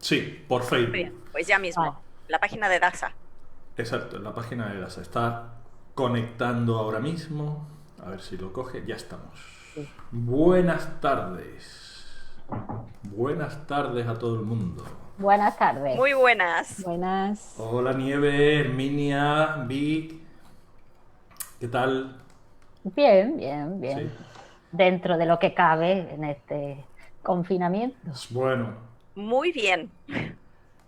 Sí, por Muy bien, Facebook. pues ya Vale. mismo. La página de DAXA. Exacto, en la página de la se está conectando ahora mismo. A ver si lo coge. Ya estamos. Sí. Buenas tardes. Buenas tardes a todo el mundo. Buenas tardes. Muy buenas. Buenas. Hola Nieve, Herminia, Vic. ¿Qué tal? Bien, bien, Sí. bien. Dentro de lo que cabe en este confinamiento. Bueno, Muy bien.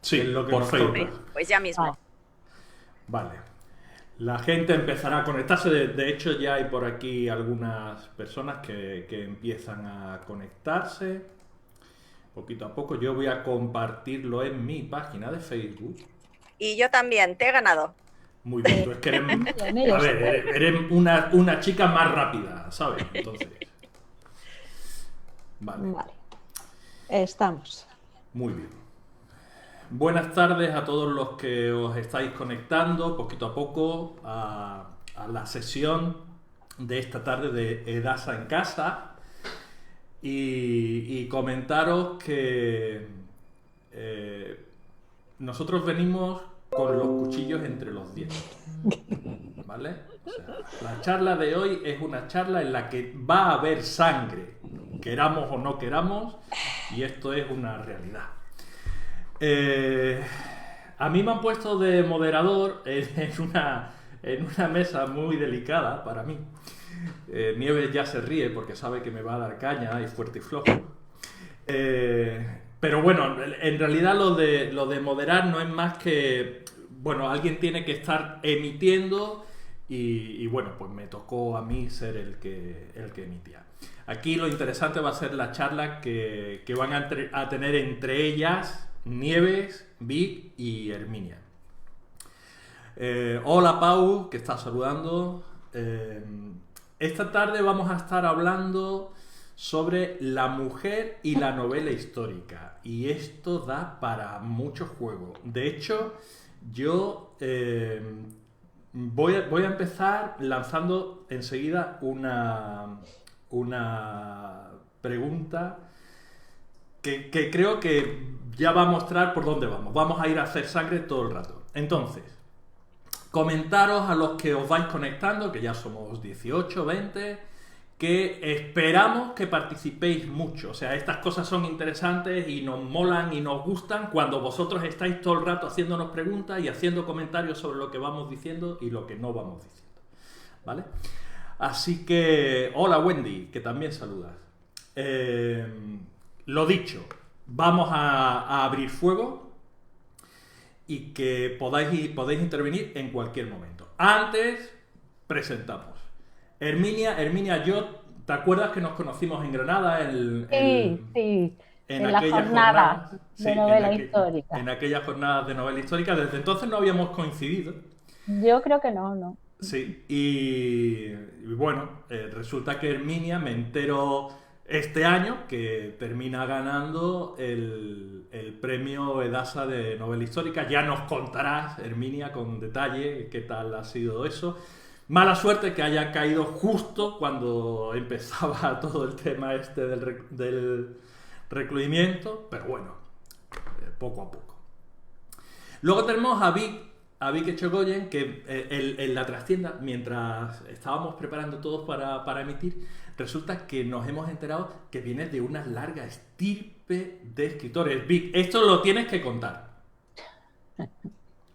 sí, Es lo que por nos Facebook. Muy bien, pues ya mismo. Vale. La gente empezará a conectarse. De hecho, ya hay por aquí algunas personas que empiezan a conectarse. Poquito a poco. Yo voy a compartirlo en mi página de Facebook. Y yo también, te he ganado. Muy bien, tú es que eres, Bien, a ellos ver, eres una chica más rápida, ¿sabes? Entonces, vale, Vale. Estamos. muy bien. Buenas tardes a todos los que os estáis conectando poquito a poco a la sesión de esta tarde de Edasa en casa y comentaros que nosotros venimos con los cuchillos entre los dientes, ¿vale? O sea, la charla de hoy es una charla en la que va a haber sangre, queramos o no queramos, y esto es una realidad. A mí me han puesto de moderador en una mesa muy delicada para mí. Nieves ya se ríe porque sabe que me va a dar caña y fuerte y flojo. Pero bueno, en realidad lo de moderar no es más que, bueno, alguien tiene que estar emitiendo y bueno, pues me tocó a mí ser el que emitía. Aquí lo interesante va a ser la charla que van a tener entre ellas Nieves, Vic y Herminia. Hola Pau, que está saludando. Esta tarde vamos a estar hablando sobre la mujer y la novela histórica. Y esto da para mucho juego. De hecho, yo voy a empezar lanzando enseguida una pregunta que creo que ya va a mostrar por dónde vamos. Vamos a ir a hacer sangre todo el rato. Entonces, comentaros a los que os vais conectando, que ya somos 18, 20, que esperamos que participéis mucho. O sea, estas cosas son interesantes y nos molan y nos gustan cuando vosotros estáis todo el rato haciéndonos preguntas y haciendo comentarios sobre lo que vamos diciendo y lo que no vamos diciendo. ¿Vale? Así que, hola Wendy, que también saludas. Lo dicho, vamos a abrir fuego y que podéis intervenir en cualquier momento. Antes, presentamos. Herminia, ¿te acuerdas que nos conocimos en Granada? Sí, en la aquellas jornada jornadas, de sí, novela histórica. en aquellas jornadas de novela histórica. Desde entonces no habíamos coincidido. Yo creo que no. Sí, y bueno, resulta que Herminia me entero este año que termina ganando el premio Edasa de novela histórica. Ya nos contarás, Herminia, con detalle qué tal ha sido eso. Mala suerte que haya caído justo cuando empezaba todo el tema este del recluimiento, pero bueno, poco a poco. Luego tenemos a Vic Echegoyen, que en la trastienda, mientras estábamos preparando todos para emitir, resulta que nos hemos enterado que viene de una larga estirpe de escritores. Vic, esto lo tienes que contar.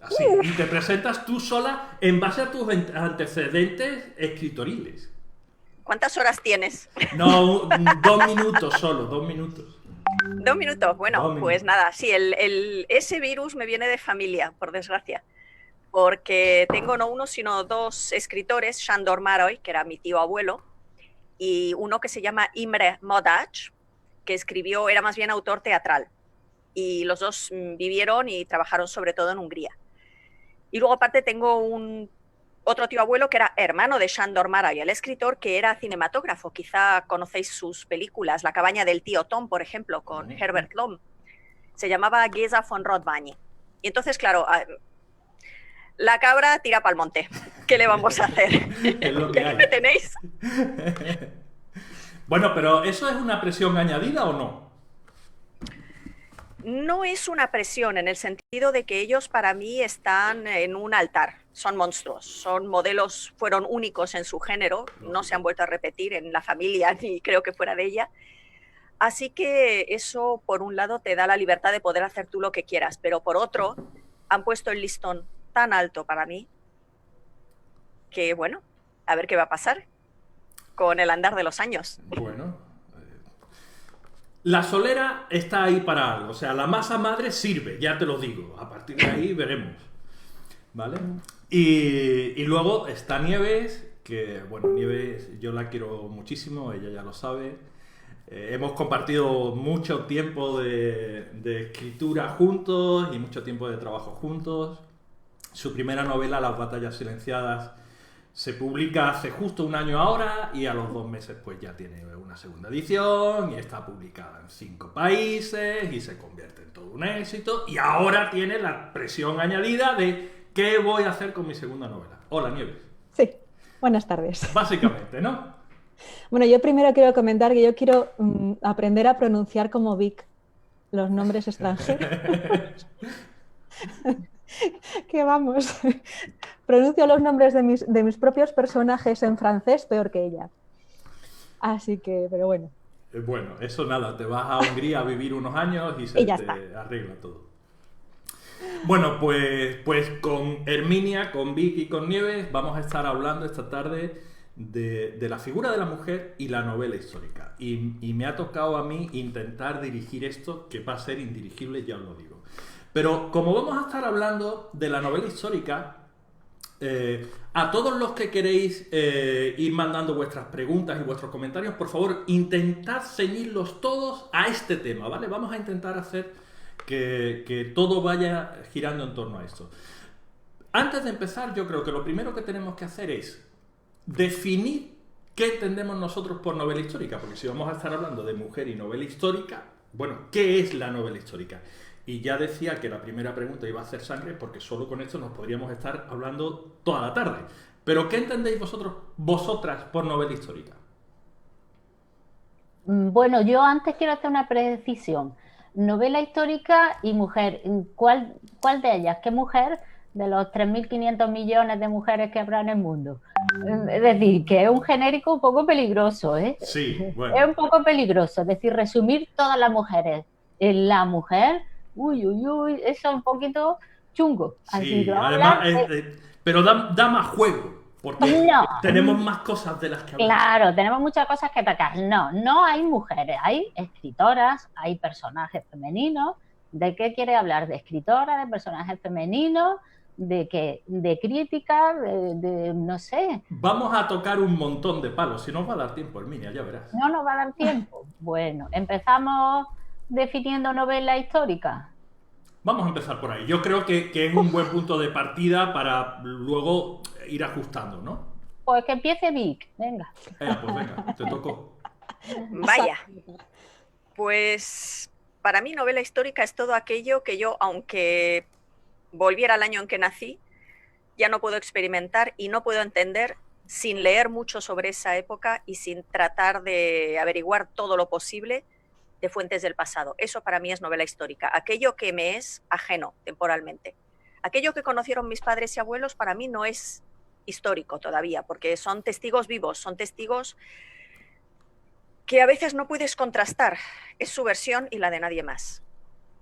Así, y te presentas tú sola en base a tus antecedentes escritoriles. ¿Cuántas horas tienes? No, 2 minutos solo, 2 minutos. 2 minutos. Bueno, 2 minutos. pues nada, sí, ese virus me viene de familia, por desgracia. Porque tengo no uno, sino dos escritores, Sándor Márai, que era mi tío abuelo, y uno que se llama Imre Modács, que era más bien autor teatral. Y los dos vivieron y trabajaron sobre todo en Hungría. Y luego aparte tengo otro tío abuelo que era hermano de Sándor Márai, el escritor, que era cinematógrafo. Quizá conocéis sus películas, La cabaña del tío Tom, por ejemplo, con Herbert Lom. Se llamaba Gesa von Rothwani. Y entonces, claro, la cabra tira pa'l monte. ¿Qué le vamos a hacer? Es lo que hay. ¿Me tenéis? Bueno, pero ¿eso es una presión añadida o no? No es una presión en el sentido de que ellos para mí están en un altar, son monstruos, son modelos, fueron únicos en su género, no se han vuelto a repetir en la familia ni creo que fuera de ella. Así que eso, por un lado, te da la libertad de poder hacer tú lo que quieras, pero por otro, han puesto el listón tan alto para mí que, bueno, a ver qué va a pasar con el andar de los años. Bueno, la solera está ahí para algo, o sea, la masa madre sirve, ya te lo digo, a partir de ahí veremos, ¿vale? Y luego está Nieves, que, bueno, Nieves yo la quiero muchísimo, ella ya lo sabe. Hemos compartido mucho tiempo de escritura juntos y mucho tiempo de trabajo juntos. Su primera novela, Las batallas silenciadas, se publica hace justo un año ahora y a los 2 meses pues ya tiene una segunda edición y está publicada en 5 países y se convierte en todo un éxito y ahora tiene la presión añadida de ¿qué voy a hacer con mi segunda novela? Hola, Nieves. Sí, buenas tardes. Básicamente, ¿no? Bueno, yo primero quiero comentar que yo quiero aprender a pronunciar como Vic los nombres extranjeros. Que vamos, pronuncio los nombres de mis propios personajes en francés peor que ella. Así que, pero bueno. Bueno, eso nada, te vas a Hungría a vivir unos años y se Y ya te está. arregla todo. Bueno, pues con Herminia, con Vic y con Nieves vamos a estar hablando esta tarde de la figura de la mujer y la novela histórica. Y me ha tocado a mí intentar dirigir esto, que va a ser indirigible, ya os lo digo. Pero como vamos a estar hablando de la novela histórica, a todos los que queréis ir mandando vuestras preguntas y vuestros comentarios, por favor, intentad ceñirlos todos a este tema, ¿vale? Vamos a intentar hacer que todo vaya girando en torno a esto. Antes de empezar, yo creo que lo primero que tenemos que hacer es definir qué entendemos nosotros por novela histórica, porque si vamos a estar hablando de mujer y novela histórica, bueno, ¿qué es la novela histórica? Y ya decía que la primera pregunta iba a hacer sangre porque solo con esto nos podríamos estar hablando toda la tarde. Pero ¿qué entendéis vosotras por novela histórica? Bueno, yo antes quiero hacer una precisión. Novela histórica y mujer. ¿Cuál de ellas? ¿Qué mujer de los 3.500 millones de mujeres que habrá en el mundo? Es decir, que es un genérico un poco peligroso, ¿eh? Sí, bueno. Es un poco peligroso. Es decir, resumir todas las mujeres en la mujer, uy, eso es un poquito chungo. Así Sí, que vamos además, a hablar pero da más juego, porque No. tenemos más cosas de las que hablar. Claro, tenemos muchas cosas que tocar. No hay mujeres, hay escritoras, hay personajes femeninos. ¿De qué quiere hablar? ¿De escritoras, de personajes femeninos? ¿De qué? ¿De crítica? No sé. Vamos a tocar un montón de palos, si no os va a dar tiempo, Herminia, ya verás. No nos va a dar tiempo. Bueno, empezamos definiendo novela histórica. Vamos a empezar por ahí. Yo creo que es un buen punto de partida para luego ir ajustando, ¿no? Pues que empiece Vic, venga. Pues venga, te tocó. Vaya, pues para mí novela histórica es todo aquello que yo, aunque volviera al año en que nací, ya no puedo experimentar y no puedo entender sin leer mucho sobre esa época y sin tratar de averiguar todo lo posible de fuentes del pasado. Eso para mí es novela histórica, aquello que me es ajeno temporalmente. Aquello que conocieron mis padres y abuelos para mí no es histórico todavía, porque son testigos vivos, son testigos que a veces no puedes contrastar. Es su versión y la de nadie más.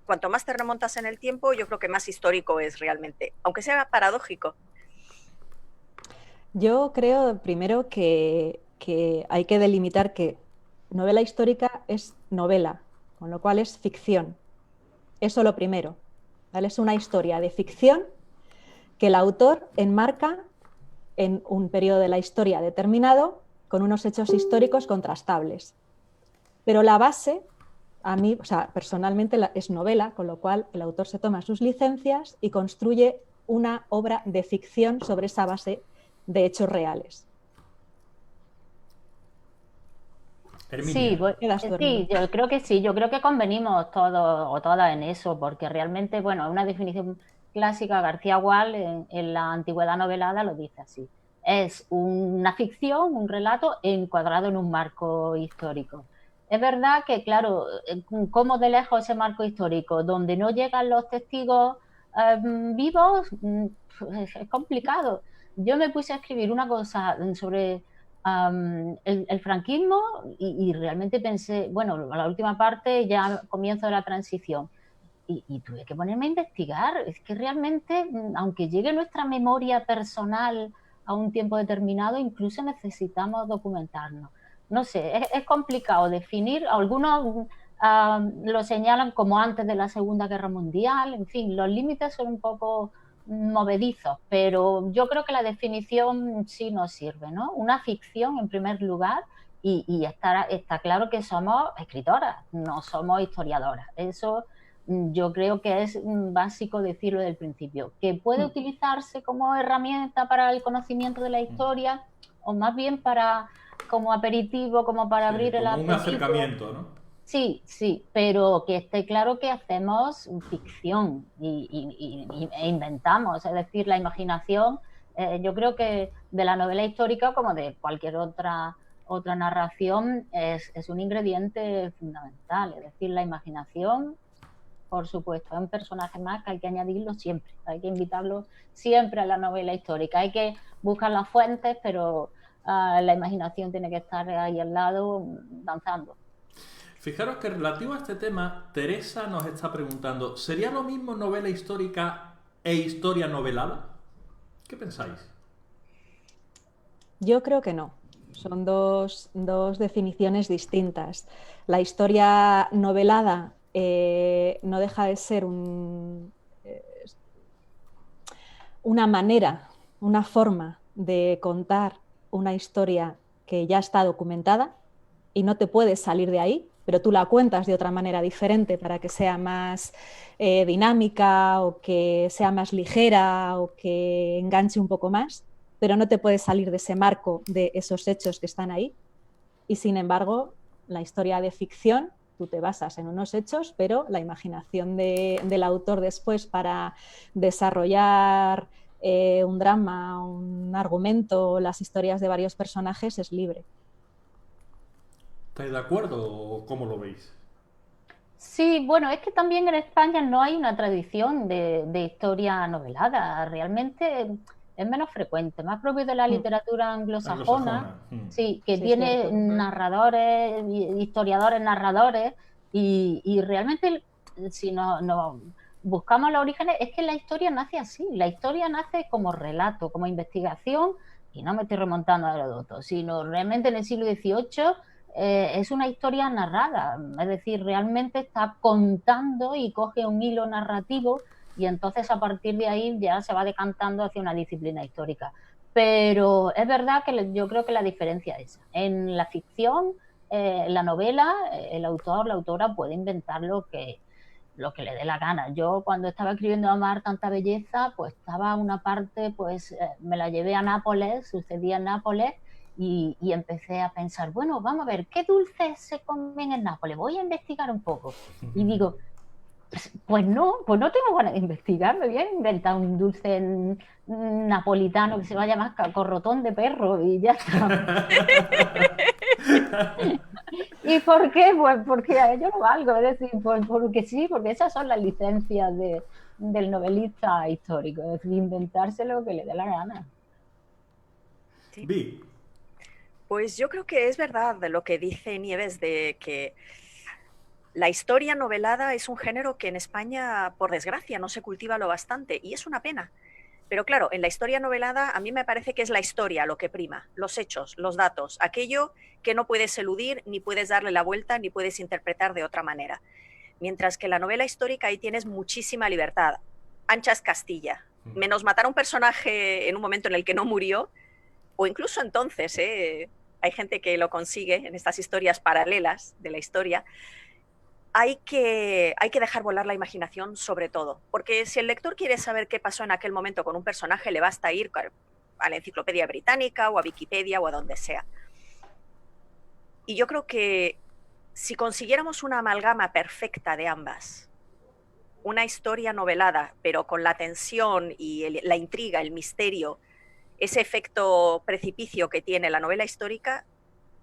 Cuanto más te remontas en el tiempo, yo creo que más histórico es realmente, aunque sea paradójico. Yo creo primero que hay que delimitar que novela histórica es novela, con lo cual es ficción. Eso lo primero, ¿vale? Es una historia de ficción que el autor enmarca en un periodo de la historia determinado con unos hechos históricos contrastables. Pero la base, a mí, o sea, personalmente es novela, con lo cual el autor se toma sus licencias y construye una obra de ficción sobre esa base de hechos reales. Sí, sí, yo creo que sí, yo creo que convenimos todos o todas en eso, porque realmente, bueno, una definición clásica, García Gual en la Antigüedad novelada lo dice así. Es una ficción, un relato encuadrado en un marco histórico. es verdad que, claro, como de lejos ese marco histórico, donde no llegan los testigos vivos, es complicado. Yo me puse a escribir una cosa sobre el franquismo y realmente pensé, bueno, la última parte ya comienzo de la transición. Y tuve que ponerme a investigar. Es que realmente, aunque llegue nuestra memoria personal a un tiempo determinado, incluso necesitamos documentarnos. No sé, es complicado definir. Algunos lo señalan como antes de la Segunda Guerra Mundial. En fin, los límites son un poco movedizos, pero yo creo que la definición sí nos sirve, ¿no? Una ficción, en primer lugar, y está claro que somos escritoras, no somos historiadoras. Eso yo creo que es básico decirlo desde el principio. Que puede utilizarse como herramienta para el conocimiento de la historia o más bien para como aperitivo, como para abrir el como un apetito. acercamiento, ¿no? Sí, sí, pero que esté claro que hacemos ficción e inventamos, es decir, la imaginación, yo creo que de la novela histórica como de cualquier otra narración es un ingrediente fundamental, es decir, la imaginación, por supuesto, es un personaje más que hay que añadirlo siempre, hay que invitarlo siempre a la novela histórica, hay que buscar las fuentes, pero la imaginación tiene que estar ahí al lado danzando. Fijaros que relativo a este tema, Teresa nos está preguntando, ¿sería lo mismo novela histórica e historia novelada? ¿Qué pensáis? Yo creo que no. Son dos definiciones distintas. La historia novelada no deja de ser una manera, una forma de contar una historia que ya está documentada y no te puedes salir de ahí, pero tú la cuentas de otra manera diferente para que sea más dinámica o que sea más ligera o que enganche un poco más, pero no te puedes salir de ese marco de esos hechos que están ahí. Y sin embargo, la historia de ficción, tú te basas en unos hechos, pero la imaginación del autor después para desarrollar un drama, un argumento, las historias de varios personajes es libre. ¿Estáis de acuerdo o cómo lo veis? Sí, bueno, es que también en España no hay una tradición de historia novelada. Realmente es menos frecuente, más propio de la literatura anglosajona, sí, que Sí, es tiene cierto. narradores, historiadores, narradores, y realmente si no buscamos los orígenes, es que la historia nace así. La historia nace como relato, como investigación, y no me estoy remontando a Heródoto, sino realmente en el siglo XVIII es una historia narrada, es decir, realmente está contando y coge un hilo narrativo y entonces a partir de ahí ya se va decantando hacia una disciplina histórica. Pero es verdad que yo creo que la diferencia es esa. En la ficción, la novela, el autor, la autora puede inventar lo que le dé la gana. Yo cuando estaba escribiendo Amar tanta belleza, pues estaba una parte, pues me la llevé a Nápoles, sucedía en Nápoles, y empecé a pensar, bueno, vamos a ver, ¿qué dulces se comen en Nápoles? Voy a investigar un poco. Y digo, pues no tengo ganas de investigar, me voy a inventar un dulce napolitano que se va a llamar corrotón de perro y ya está. ¿Y por qué? Pues porque yo no valgo, es decir, porque sí, porque esas son las licencias del novelista histórico, es decir, inventarse lo que le dé la gana. Sí. Vi. Pues yo creo que es verdad lo que dice Nieves de que la historia novelada es un género que en España, por desgracia, no se cultiva lo bastante y es una pena. Pero claro, en la historia novelada a mí me parece que es la historia lo que prima, los hechos, los datos, aquello que no puedes eludir, ni puedes darle la vuelta, ni puedes interpretar de otra manera. Mientras que en la novela histórica ahí tienes muchísima libertad. Ancha es Castilla. Menos matar a un personaje en un momento en el que no murió, o incluso entonces, hay gente que lo consigue en estas historias paralelas de la historia, hay que dejar volar la imaginación sobre todo, porque si el lector quiere saber qué pasó en aquel momento con un personaje, le basta ir a la Enciclopedia Británica o a Wikipedia o a donde sea. Y yo creo que si consiguiéramos una amalgama perfecta de ambas, una historia novelada, pero con la tensión y la intriga, el misterio, ese efecto precipicio que tiene la novela histórica,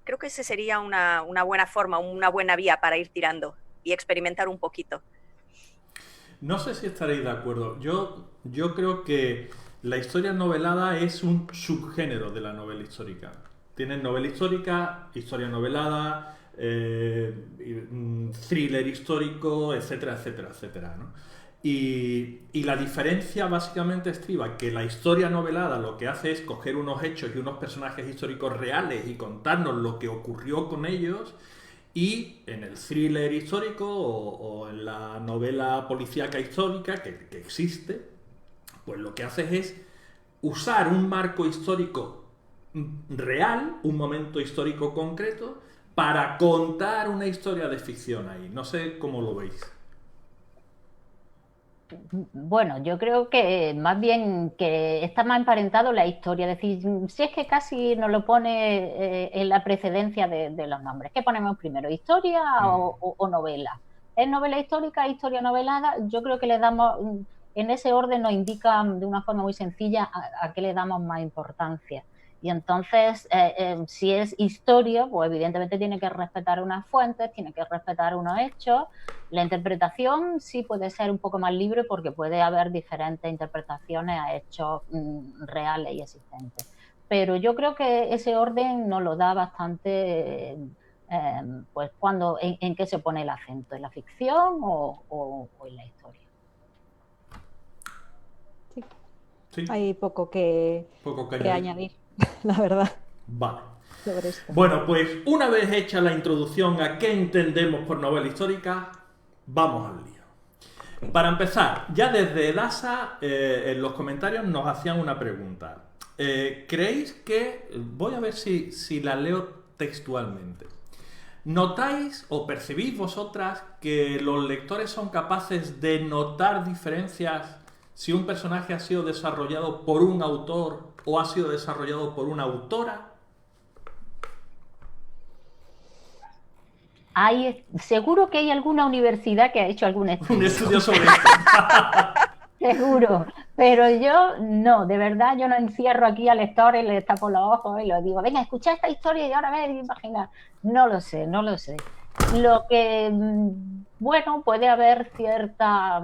Creo que ese sería una buena forma, una buena vía para ir tirando y experimentar un poquito. No sé si estaréis de acuerdo. Yo creo que la historia novelada es un subgénero de la novela histórica. Tienes novela histórica, historia novelada, thriller histórico, etcétera, etcétera, etcétera, ¿no? Y la diferencia básicamente estriba que la historia novelada lo que hace es coger unos hechos y unos personajes históricos reales y contarnos lo que ocurrió con ellos. Y en el thriller histórico o en la novela policíaca histórica que existe, pues lo que haces es usar un marco histórico real, un momento histórico concreto, para contar una historia de ficción ahí. No sé cómo lo veis. Bueno, yo creo que más bien que está más emparentado la historia. Es decir, si es que casi nos lo pone en la precedencia de los nombres. ¿Qué ponemos primero? ¿Historia o novela? ¿Es novela histórica, historia novelada? Yo creo que le damos, en ese orden nos indica de una forma muy sencilla a qué le damos más importancia. Y entonces, si es historia, pues evidentemente tiene que respetar unas fuentes, tiene que respetar unos hechos. La interpretación sí puede ser un poco más libre porque puede haber diferentes interpretaciones a hechos reales y existentes. Pero yo creo que ese orden nos lo da bastante, pues cuando, en qué se pone el acento, ¿en la ficción o en la historia? Sí. Sí. Hay poco que añadir, la verdad. Vale. Sobre esto. Bueno, pues una vez hecha la introducción a qué entendemos por novela histórica, vamos al lío. Para empezar, ya desde Edasa en los comentarios nos hacían una pregunta. ¿Creéis que, voy a ver si la leo textualmente, ¿notáis o percibís vosotras que los lectores son capaces de notar diferencias si un personaje ha sido desarrollado por un autor o ha sido desarrollado por una autora? Seguro que hay alguna universidad que ha hecho algún estudio. Un estudio sobre esto. Seguro, pero yo no, de verdad yo no encierro aquí al lector y le tapo los ojos y le digo, venga, escucha esta historia y ahora ve y imagina. No lo sé. Lo que, bueno, puede haber cierta...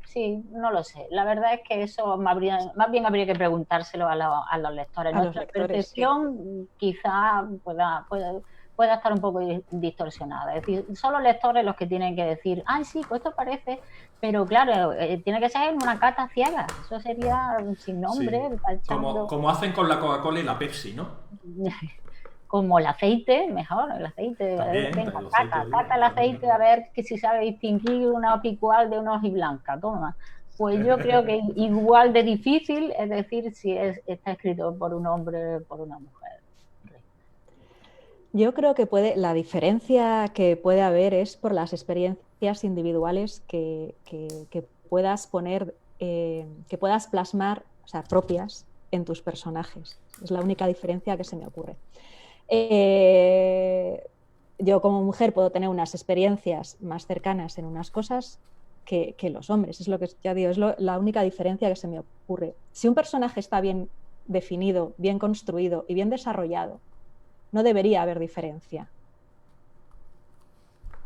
Sí, no lo sé. La verdad es que eso más bien habría que preguntárselo a los lectores. Nuestra percepción quizá pueda estar un poco distorsionada. Es decir, son los lectores los que tienen que decir, ay, sí, pues esto parece, pero claro, tiene que ser una cata ciega. Eso sería sin nombre. Sí. Como hacen con la Coca-Cola y la Pepsi, ¿no? Como el aceite, mejor, el aceite. También, venga, cata el aceite a ver que si sabe distinguir una picual de una hojiblanca, toma. Pues yo creo que igual de difícil es decir si está escrito por un hombre o por una mujer. Yo creo que la diferencia que puede haber es por las experiencias individuales que puedas poner, que puedas plasmar, o sea, propias en tus personajes. Es la única diferencia que se me ocurre. Yo como mujer puedo tener unas experiencias más cercanas en unas cosas que los hombres. Es lo que ya digo, es la única diferencia que se me ocurre. Si un personaje está bien definido, bien construido y bien desarrollado, no debería haber diferencia.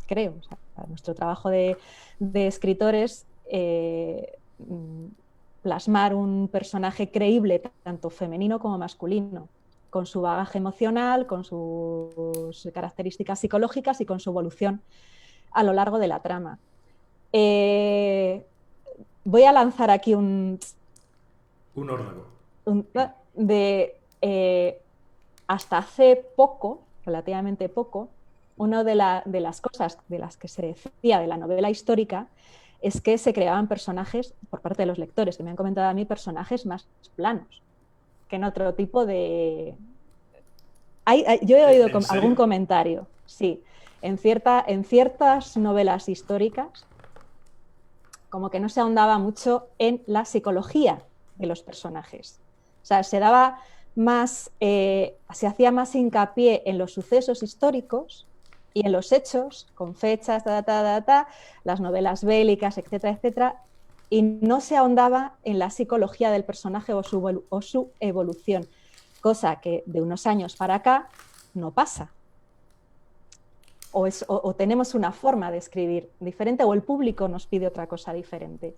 Creo. O sea, nuestro trabajo de escritores, plasmar un personaje creíble, tanto femenino como masculino, con su bagaje emocional, con sus características psicológicas y con su evolución a lo largo de la trama. Voy a lanzar aquí un órdago. Hasta hace poco, relativamente poco, una de las cosas de las que se decía de la novela histórica es que se creaban personajes, por parte de los lectores, que me han comentado a mí, personajes más planos, que en otro tipo de... yo he oído algún comentario, sí, en ciertas novelas históricas, como que no se ahondaba mucho en la psicología de los personajes. O sea, se daba más, se hacía más hincapié en los sucesos históricos y en los hechos, con fechas, las novelas bélicas, etcétera, etcétera, y no se ahondaba en la psicología del personaje o su evolución, cosa que de unos años para acá no pasa. O tenemos una forma de escribir diferente, o el público nos pide otra cosa diferente.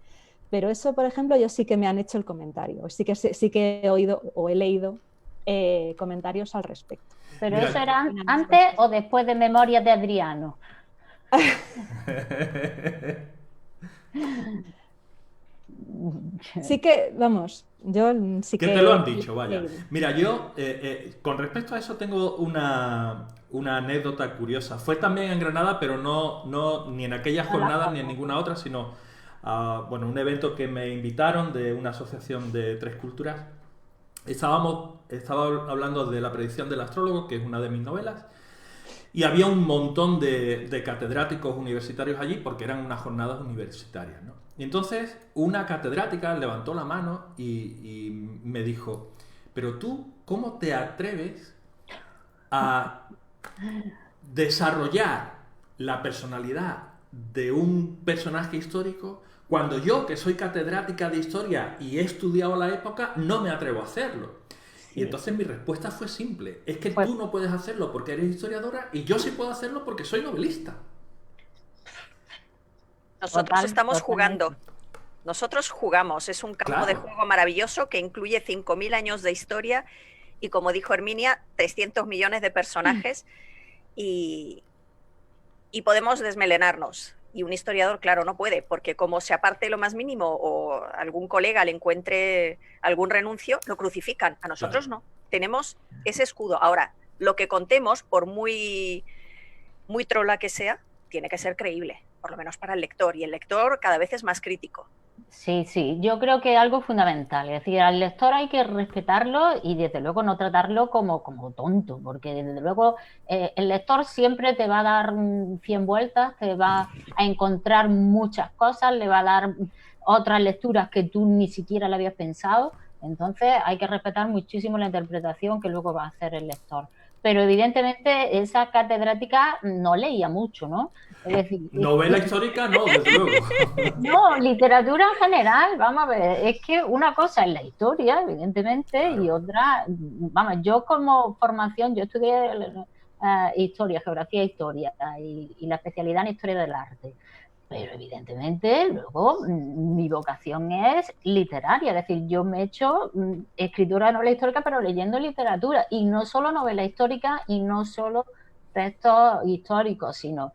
Pero eso, por ejemplo, yo sí que me han hecho el comentario, sí que he oído o he leído comentarios al respecto. ¿Pero Mira, eso era antes o después de Memorias de Adriano? Sí que, vamos, yo sí ¿Qué que... te lo han dicho? Vaya. Mira, yo con respecto a eso tengo una anécdota curiosa. Fue también en Granada, pero no ni en aquellas jornadas ni en ninguna otra, sino bueno, un evento que me invitaron de una asociación de tres culturas. Estaba hablando de La predicción del astrólogo, que es una de mis novelas, y había un montón de catedráticos universitarios allí porque eran unas jornadas universitarias, ¿no? Y entonces una catedrática levantó la mano y me dijo: pero tú, ¿cómo te atreves a desarrollar la personalidad de un personaje histórico cuando yo, que soy catedrática de historia y he estudiado la época, no me atrevo a hacerlo? Y entonces mi respuesta fue simple: es que tú no puedes hacerlo porque eres historiadora y yo sí puedo hacerlo porque soy novelista. Nosotros estamos jugando. Nosotros jugamos. Es un campo de juego maravilloso que incluye 5.000 años de historia y, como dijo Herminia, 300 millones de personajes y podemos desmelenarnos. Y un historiador, claro, no puede, porque como se aparte lo más mínimo o algún colega le encuentre algún renuncio, lo crucifican. A nosotros no. Tenemos ese escudo. Ahora, lo que contemos, por muy trola que sea, tiene que ser creíble, por lo menos para el lector. Y el lector cada vez es más crítico. Sí, yo creo que es algo fundamental. Es decir, al lector hay que respetarlo y desde luego no tratarlo como tonto, porque desde luego el lector siempre te va a dar 100 vueltas, te va a encontrar muchas cosas, le va a dar otras lecturas que tú ni siquiera le habías pensado. Entonces hay que respetar muchísimo la interpretación que luego va a hacer el lector. Pero evidentemente esa catedrática no leía mucho, ¿no? Es decir, novela histórica no, desde luego. No, literatura en general, vamos a ver, es que una cosa es la historia, evidentemente, y otra, vamos, yo como formación, yo estudié historia, geografía e historia, y la especialidad en historia del arte. Pero evidentemente luego mi vocación es literaria, es decir, yo me he hecho escritora de novela histórica, pero leyendo literatura, y no solo novela histórica y no solo textos históricos, sino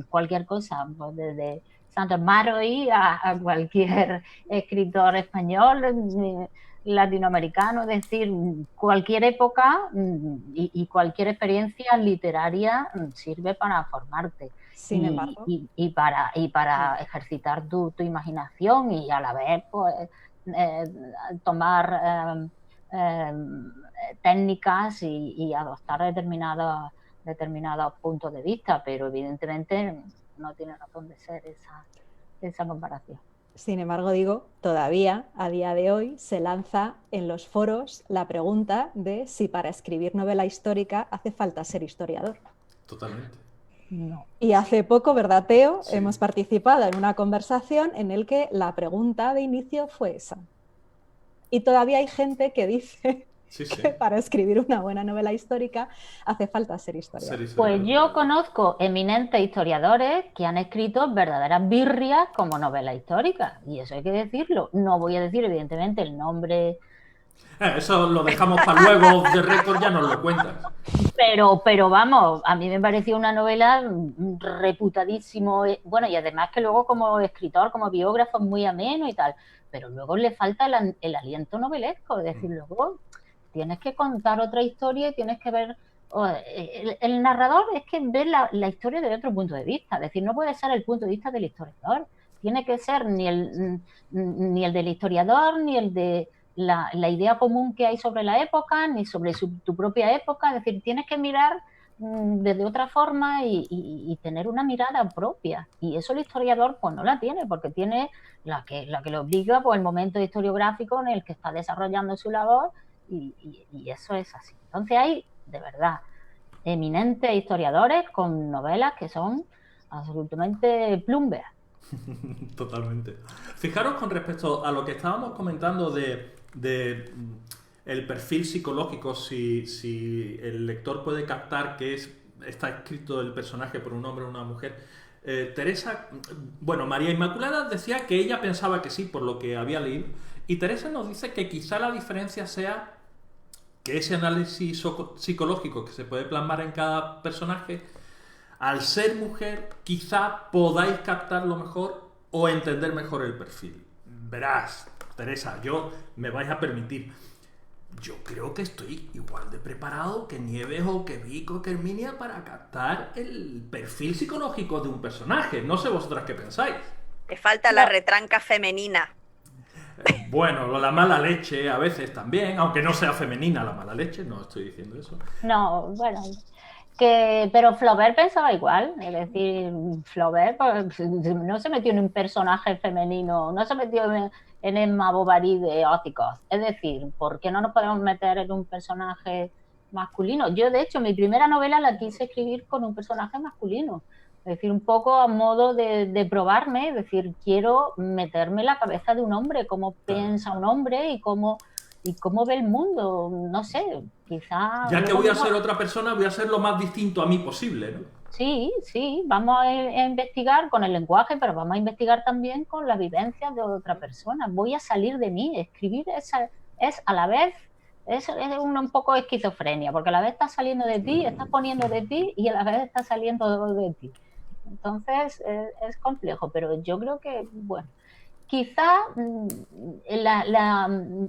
cualquier cosa, pues desde Santos Maroy a cualquier escritor español, latinoamericano, es decir, cualquier época y cualquier experiencia literaria sirve para formarte. Sin embargo. Y para ejercitar tu imaginación y a la vez pues tomar técnicas y adoptar determinados puntos de vista, pero evidentemente no tiene razón de ser esa comparación. Sin embargo, digo, todavía a día de hoy se lanza en los foros la pregunta de si para escribir novela histórica hace falta ser historiador. Totalmente. No. Y hace poco, ¿verdad, Teo? Sí. Hemos participado en una conversación en la que la pregunta de inicio fue esa. Y todavía hay gente que dice que para escribir una buena novela histórica hace falta ser historiador. Pues yo conozco eminentes historiadores que han escrito verdaderas birrias como novela histórica, y eso hay que decirlo. No voy a decir, evidentemente, el nombre... Eso lo dejamos para luego, de récord ya nos lo cuentas. Pero vamos, a mí me pareció una novela reputadísimo, bueno, y además que luego como escritor, como biógrafo, es muy ameno y tal, pero luego le falta el aliento novelesco, es decir, luego tienes que contar otra historia y tienes que ver... El narrador es que ve la historia desde otro punto de vista, es decir, no puede ser el punto de vista del historiador, tiene que ser ni el del historiador, ni el de... La idea común que hay sobre la época, ni sobre tu propia época, es decir, tienes que mirar desde otra forma y tener una mirada propia, y eso el historiador pues no la tiene, porque tiene la que le obliga pues el momento historiográfico en el que está desarrollando su labor, y eso es así. Entonces hay, de verdad, eminentes historiadores con novelas que son absolutamente plumbeas. Totalmente. Fijaros con respecto a lo que estábamos comentando de el perfil psicológico, si el lector puede captar que está escrito el personaje por un hombre o una mujer. Teresa, bueno, María Inmaculada decía que ella pensaba que sí, por lo que había leído, y Teresa nos dice que quizá la diferencia sea que ese análisis psicológico que se puede plasmar en cada personaje, al ser mujer, quizá podáis captarlo mejor o entender mejor el perfil. Verás, Teresa, me vais a permitir, yo creo que estoy igual de preparado que Nieves o que Vico, que Herminia para captar el perfil psicológico de un personaje. No sé vosotras qué pensáis. Te falta la retranca femenina. Bueno, la mala leche a veces también, aunque no sea femenina la mala leche, no estoy diciendo eso. No, bueno, pero Flaubert pensaba igual, es decir, Flaubert pues, no se metió en un personaje femenino, no se metió en Emma Bovary de Óticos, es decir, ¿por qué no nos podemos meter en un personaje masculino? Yo, de hecho, mi primera novela la quise escribir con un personaje masculino, es decir, un poco a modo de probarme, es decir, quiero meterme en la cabeza de un hombre, cómo piensa un hombre y cómo ve el mundo, no sé, quizá... Ya que voy a ser otra persona, voy a ser lo más distinto a mí posible, ¿no? Sí, vamos a investigar con el lenguaje, pero vamos a investigar también con las vivencias de otra persona. Voy a salir de mí, escribir es a la vez, es un poco esquizofrenia, porque a la vez estás saliendo de ti, estás poniendo de ti y a la vez estás saliendo de ti. Entonces es complejo, pero yo creo que, bueno, quizá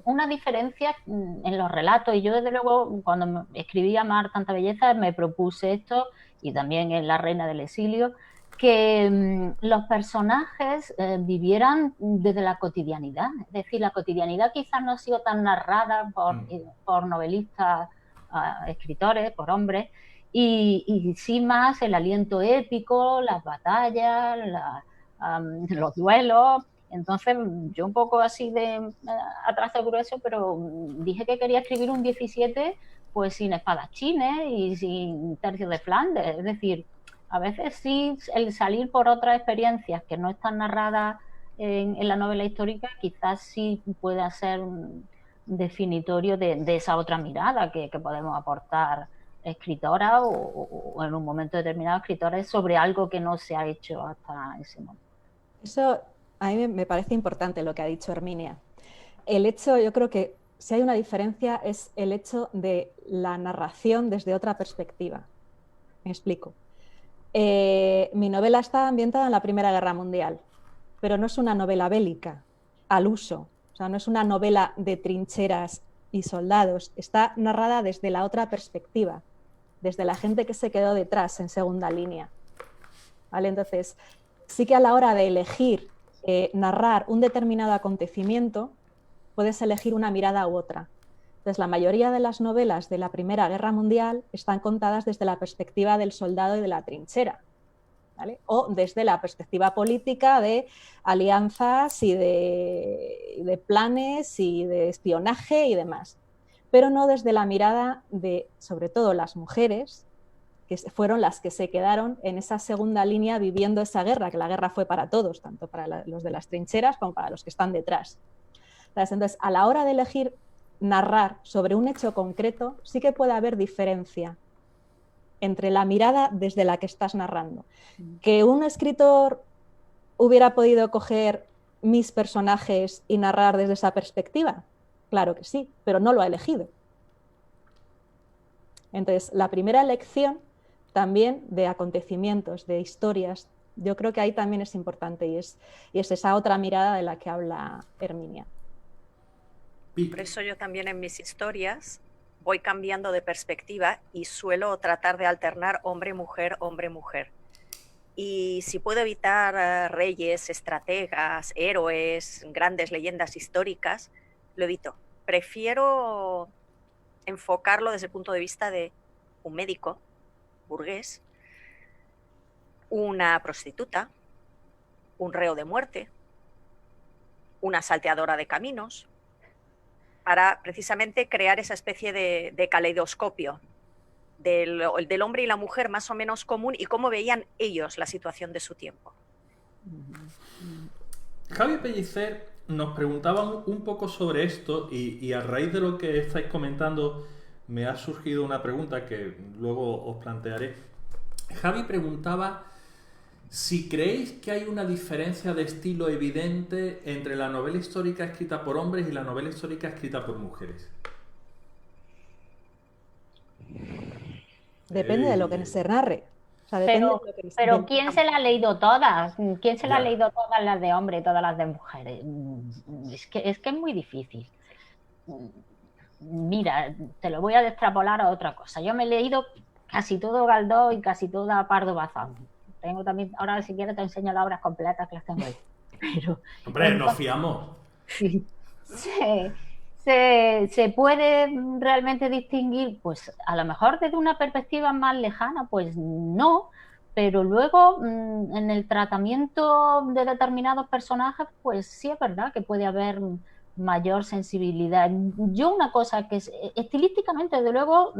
una diferencia en los relatos, y yo desde luego cuando escribí Amar tanta belleza me propuse esto, y también en La reina del exilio, que los personajes vivieran desde la cotidianidad, es decir, la cotidianidad quizás no ha sido tan narrada por novelistas, escritores, por hombres, y sí más el aliento épico, las batallas, los duelos. Entonces, yo un poco así a trazo grueso, pero dije que quería escribir un 17 pues sin espadachines y sin tercios de Flandes. Es decir, a veces sí el salir por otras experiencias que no están narradas en la novela histórica, quizás sí pueda ser un definitorio de esa otra mirada que podemos aportar escritoras o en un momento determinado escritores sobre algo que no se ha hecho hasta ese momento. Eso a mí me parece importante lo que ha dicho Herminia. El hecho, yo creo que si hay una diferencia es el hecho de la narración desde otra perspectiva. Me explico. Mi novela está ambientada en la Primera Guerra Mundial, pero no es una novela bélica al uso. O sea, no es una novela de trincheras y soldados. Está narrada desde la otra perspectiva, desde la gente que se quedó detrás en segunda línea. ¿Vale? Entonces, sí que a la hora de elegir narrar un determinado acontecimiento, puedes elegir una mirada u otra. Entonces, la mayoría de las novelas de la Primera Guerra Mundial están contadas desde la perspectiva del soldado y de la trinchera, ¿vale? O desde la perspectiva política de alianzas y de planes y de espionaje y demás. Pero no desde la mirada de, sobre todo, las mujeres, que fueron las que se quedaron en esa segunda línea viviendo esa guerra, que la guerra fue para todos, tanto para los de las trincheras como para los que están detrás. Entonces, a la hora de elegir narrar sobre un hecho concreto, sí que puede haber diferencia entre la mirada desde la que estás narrando. ¿Que un escritor hubiera podido coger mis personajes y narrar desde esa perspectiva? Claro que sí, pero no lo ha elegido. Entonces, la primera elección también de acontecimientos, de historias, yo creo que ahí también es importante y es esa otra mirada de la que habla Herminia. Por eso yo también en mis historias voy cambiando de perspectiva y suelo tratar de alternar hombre-mujer, hombre-mujer. Y si puedo evitar reyes, estrategas, héroes, grandes leyendas históricas, lo evito. Prefiero enfocarlo desde el punto de vista de un médico, burgués, una prostituta, un reo de muerte, una salteadora de caminos, para precisamente crear esa especie de caleidoscopio del hombre y la mujer más o menos común y cómo veían ellos la situación de su tiempo. Javi Pellicer nos preguntaban un poco sobre esto y a raíz de lo que estáis comentando me ha surgido una pregunta que luego os plantearé. Javi preguntaba si creéis que hay una diferencia de estilo evidente entre la novela histórica escrita por hombres y la novela histórica escrita por mujeres. Depende de lo que se narre. O sea, depende Pero, de lo que pero ¿quién se la ha leído todas? ¿Quién se la ha leído todas las de hombre y todas las de mujeres? Es que es muy difícil. Mira, te lo voy a extrapolar a otra cosa. Yo me he leído casi todo Galdós y casi toda Pardo Bazán. Tengo también, ahora si quieres te enseño las obras completas que las tengo ahí. Pero, Hombre, nos fiamos. sí, se puede realmente distinguir, pues a lo mejor desde una perspectiva más lejana, pues no, pero luego en el tratamiento de determinados personajes, pues sí es verdad que puede haber mayor sensibilidad. Yo una cosa que es, estilísticamente, desde luego,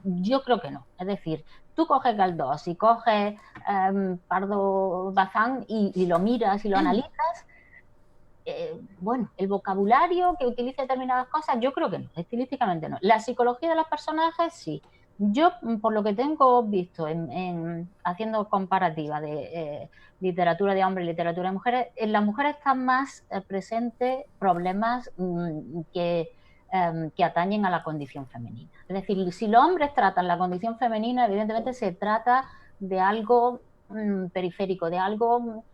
yo creo que no. Es decir, tú coges Galdós y coges Pardo Bazán y lo miras y lo analizas, bueno, el vocabulario que utiliza determinadas cosas, yo creo que no, estilísticamente no. La psicología de los personajes, sí. Yo, por lo que tengo visto haciendo comparativa de literatura de hombres y literatura de mujeres, en las mujeres están más presentes problemas que atañen a la condición femenina. Es decir, si los hombres tratan la condición femenina, evidentemente se trata de algo periférico, de algo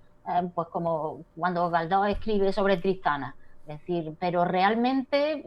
pues como cuando Galdós escribe sobre Tristana, es decir, pero realmente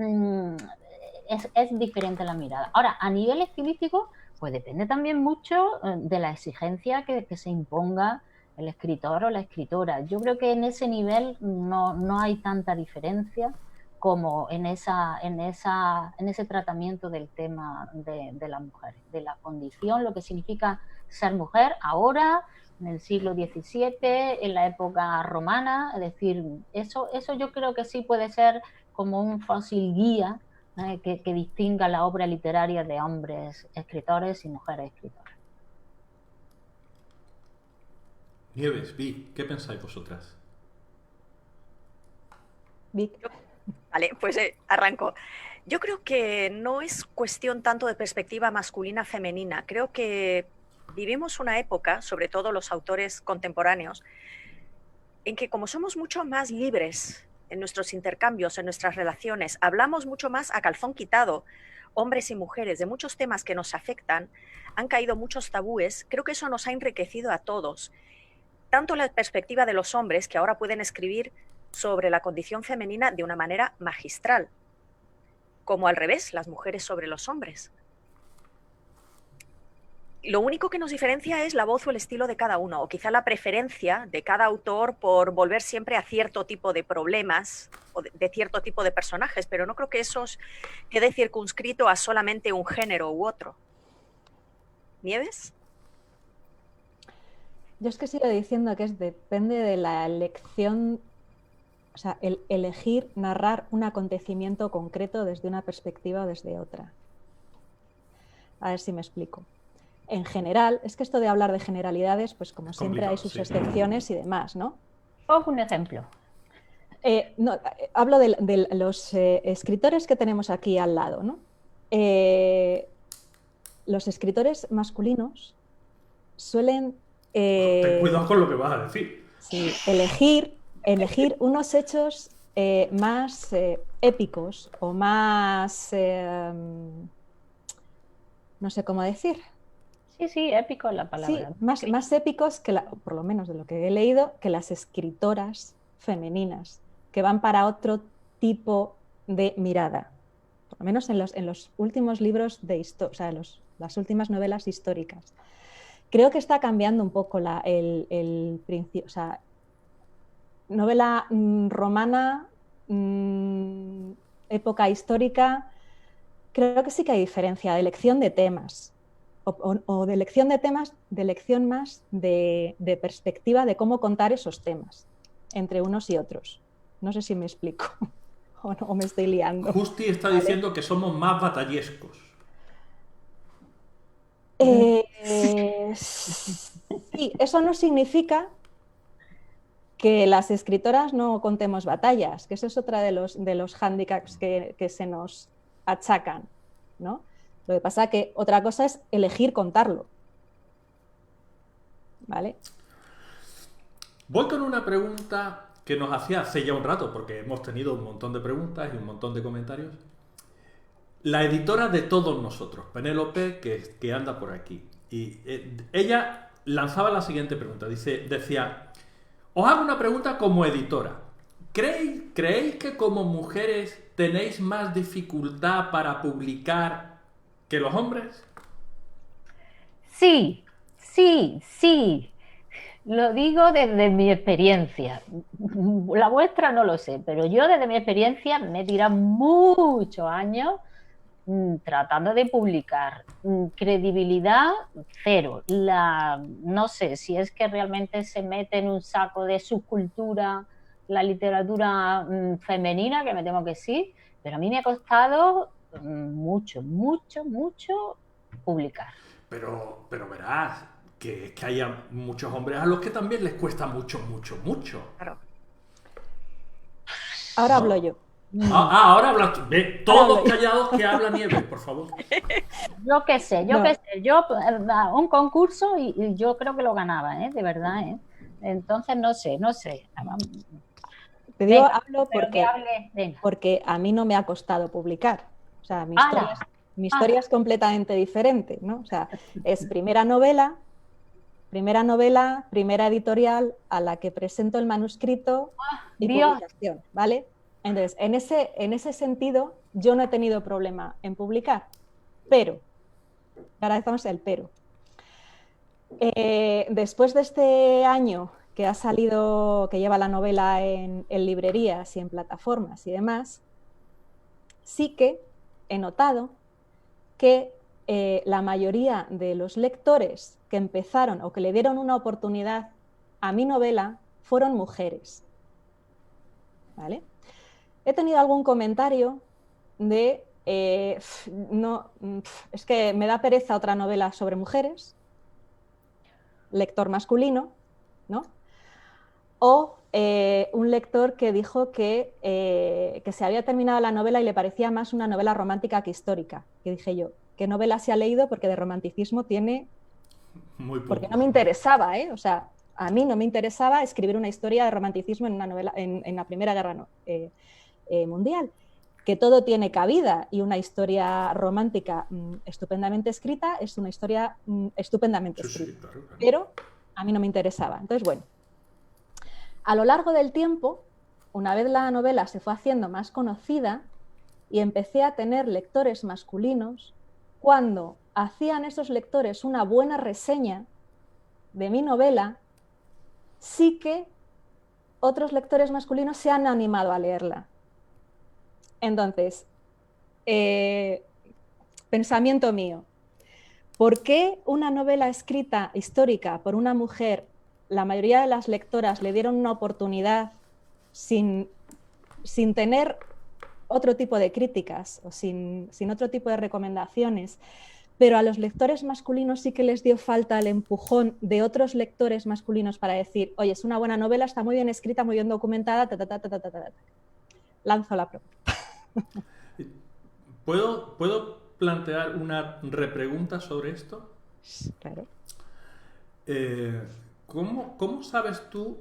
es diferente la mirada. Ahora, a nivel estilístico, pues depende también mucho de la exigencia que se imponga el escritor o la escritora. Yo creo que en ese nivel no hay tanta diferencia como en ese tratamiento del tema de la mujer, de la condición, lo que significa ser mujer ahora, en el siglo XVII, en la época romana. Es decir, eso yo creo que sí puede ser como un fósil guía que distinga la obra literaria de hombres escritores y mujeres escritoras. Nieves, Vi, ¿qué pensáis vosotras? Vic. Vale, pues arranco. Yo creo que no es cuestión tanto de perspectiva masculina-femenina. Creo que vivimos una época, sobre todo los autores contemporáneos, en que como somos mucho más libres en nuestros intercambios, en nuestras relaciones, hablamos mucho más a calzón quitado, hombres y mujeres, de muchos temas que nos afectan, han caído muchos tabúes. Creo que eso nos ha enriquecido a todos. Tanto la perspectiva de los hombres, que ahora pueden escribir sobre la condición femenina de una manera magistral, como al revés, las mujeres sobre los hombres. Lo único que nos diferencia es la voz o el estilo de cada uno, o quizá la preferencia de cada autor por volver siempre a cierto tipo de problemas o de cierto tipo de personajes, pero no creo que eso quede circunscrito a solamente un género u otro. ¿Nieves? Yo es que sigo diciendo que depende de la elección, o sea, el elegir narrar un acontecimiento concreto desde una perspectiva o desde otra. A ver si me explico. En general, es que esto de hablar de generalidades, pues como siempre hay sus excepciones y demás, ¿no? Pongo un ejemplo. No, hablo de los escritores que tenemos aquí al lado, ¿no? Los escritores masculinos suelen... Ten cuidado con lo que vas a decir. Sí, elegir unos hechos más épicos o más... no sé cómo decir. Sí, épico es la palabra. Sí, más épicos, por lo menos de lo que he leído, que las escritoras femeninas, que van para otro tipo de mirada. Por lo menos en los últimos libros de historia, o sea, las últimas novelas históricas. Creo que está cambiando un poco el principio. O sea, novela romana, época histórica, creo que sí que hay diferencia de elección de temas. O de elección de temas, de elección más de perspectiva de cómo contar esos temas entre unos y otros. No sé si me explico o me estoy liando. Justi está diciendo que somos más batallescos. Sí, eso no significa que las escritoras no contemos batallas, que eso es otra de los hándicaps que se nos achacan, ¿no? Lo que pasa es que otra cosa es elegir contarlo, ¿vale? Voy con una pregunta que nos hacía hace ya un rato, porque hemos tenido un montón de preguntas y un montón de comentarios. La editora de todos nosotros, Penélope, que anda por aquí. Y ella lanzaba la siguiente pregunta. Decía, os hago una pregunta como editora. ¿Creéis que como mujeres tenéis más dificultad para publicar que los hombres? Sí, sí, sí. Lo digo desde mi experiencia. La vuestra no lo sé, pero yo desde mi experiencia me he tirado muchos años tratando de publicar. Credibilidad, cero. No sé si es que realmente se mete en un saco de subcultura la literatura femenina, que me temo que sí, pero a mí me ha costado mucho, mucho, mucho publicar. Pero verás que haya muchos hombres a los que también les cuesta mucho, mucho, mucho. Claro. Ahora ¿No? hablo yo. Ahora hablas tú. Ve, todos callados que habla Nieves, por favor. Yo qué sé, yo un concurso y yo creo que lo ganaba, de verdad, Entonces no sé. Te digo, Venga, hablo pero que hable, venga. porque a mí no me ha costado publicar. O sea, mi ¡Hala! historia es completamente diferente, ¿no? O sea, es primera novela, primera editorial a la que presento el manuscrito y Dios. publicación, ¿vale? Entonces, en ese sentido, yo no he tenido problema en publicar, pero, ahora estamos en el pero. Después de este año que ha salido, que lleva la novela en librerías y en plataformas y demás, sí que he notado que la mayoría de los lectores que empezaron o que le dieron una oportunidad a mi novela fueron mujeres, ¿vale? He tenido algún comentario de es que me da pereza otra novela sobre mujeres, lector masculino, ¿no? O un lector que dijo que se había terminado la novela y le parecía más una novela romántica que histórica. Que dije yo, ¿qué novela se ha leído? Porque de romanticismo tiene... Muy poco. Porque no me interesaba, O sea, a mí no me interesaba escribir una historia de romanticismo en una novela, en la Primera Guerra Mundial. Que todo tiene cabida y una historia romántica estupendamente escrita es una historia estupendamente escrita. Sí, claro. Pero a mí no me interesaba. Entonces, bueno, a lo largo del tiempo, una vez la novela se fue haciendo más conocida y empecé a tener lectores masculinos, cuando hacían esos lectores una buena reseña de mi novela, sí que otros lectores masculinos se han animado a leerla. Entonces, pensamiento mío, ¿por qué una novela escrita histórica por una mujer, la mayoría de las lectoras le dieron una oportunidad sin tener otro tipo de críticas o sin otro tipo de recomendaciones, pero a los lectores masculinos sí que les dio falta el empujón de otros lectores masculinos para decir, oye, es una buena novela, está muy bien escrita, muy bien documentada, Lanzo la pregunta. ¿Puedo plantear una repregunta sobre esto? Claro. ¿Cómo sabes tú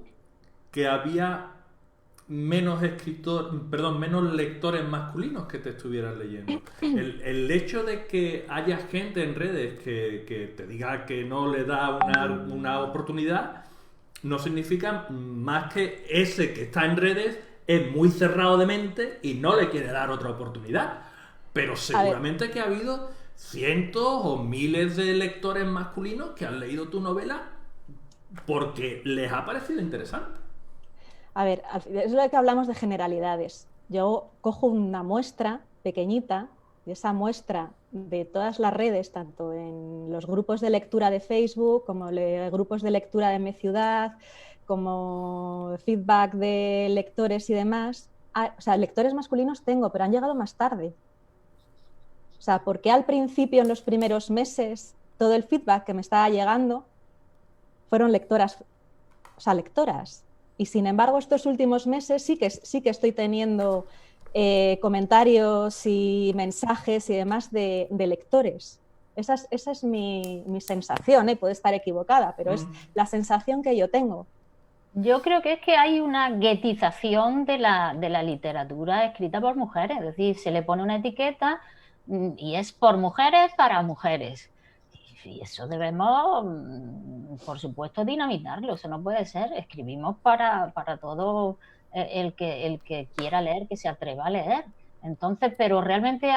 que había menos lectores masculinos que te estuvieran leyendo? El hecho de que haya gente en redes que te diga que no le da una oportunidad no significa más que ese que está en redes es muy cerrado de mente y no le quiere dar otra oportunidad. Pero seguramente que ha habido cientos o miles de lectores masculinos que han leído tu novela porque les ha parecido interesante. A ver, es lo que hablamos de generalidades. Yo cojo una muestra pequeñita y esa muestra de todas las redes, tanto en los grupos de lectura de Facebook como grupos de lectura de Mi Ciudad, como feedback de lectores y demás. O sea, lectores masculinos tengo, pero han llegado más tarde. O sea, porque al principio, en los primeros meses, todo el feedback que me estaba llegando fueron lectoras, Y sin embargo, estos últimos meses sí que estoy teniendo comentarios y mensajes y demás de lectores. Esa es mi sensación, puede estar equivocada, pero es la sensación que yo tengo. Yo creo que es que hay una guetización de la literatura escrita por mujeres, es decir, se le pone una etiqueta y es por mujeres para mujeres. Y eso debemos, por supuesto, dinamitarlo, eso no puede ser. Escribimos para todo el que quiera leer, que se atreva a leer. Entonces, pero realmente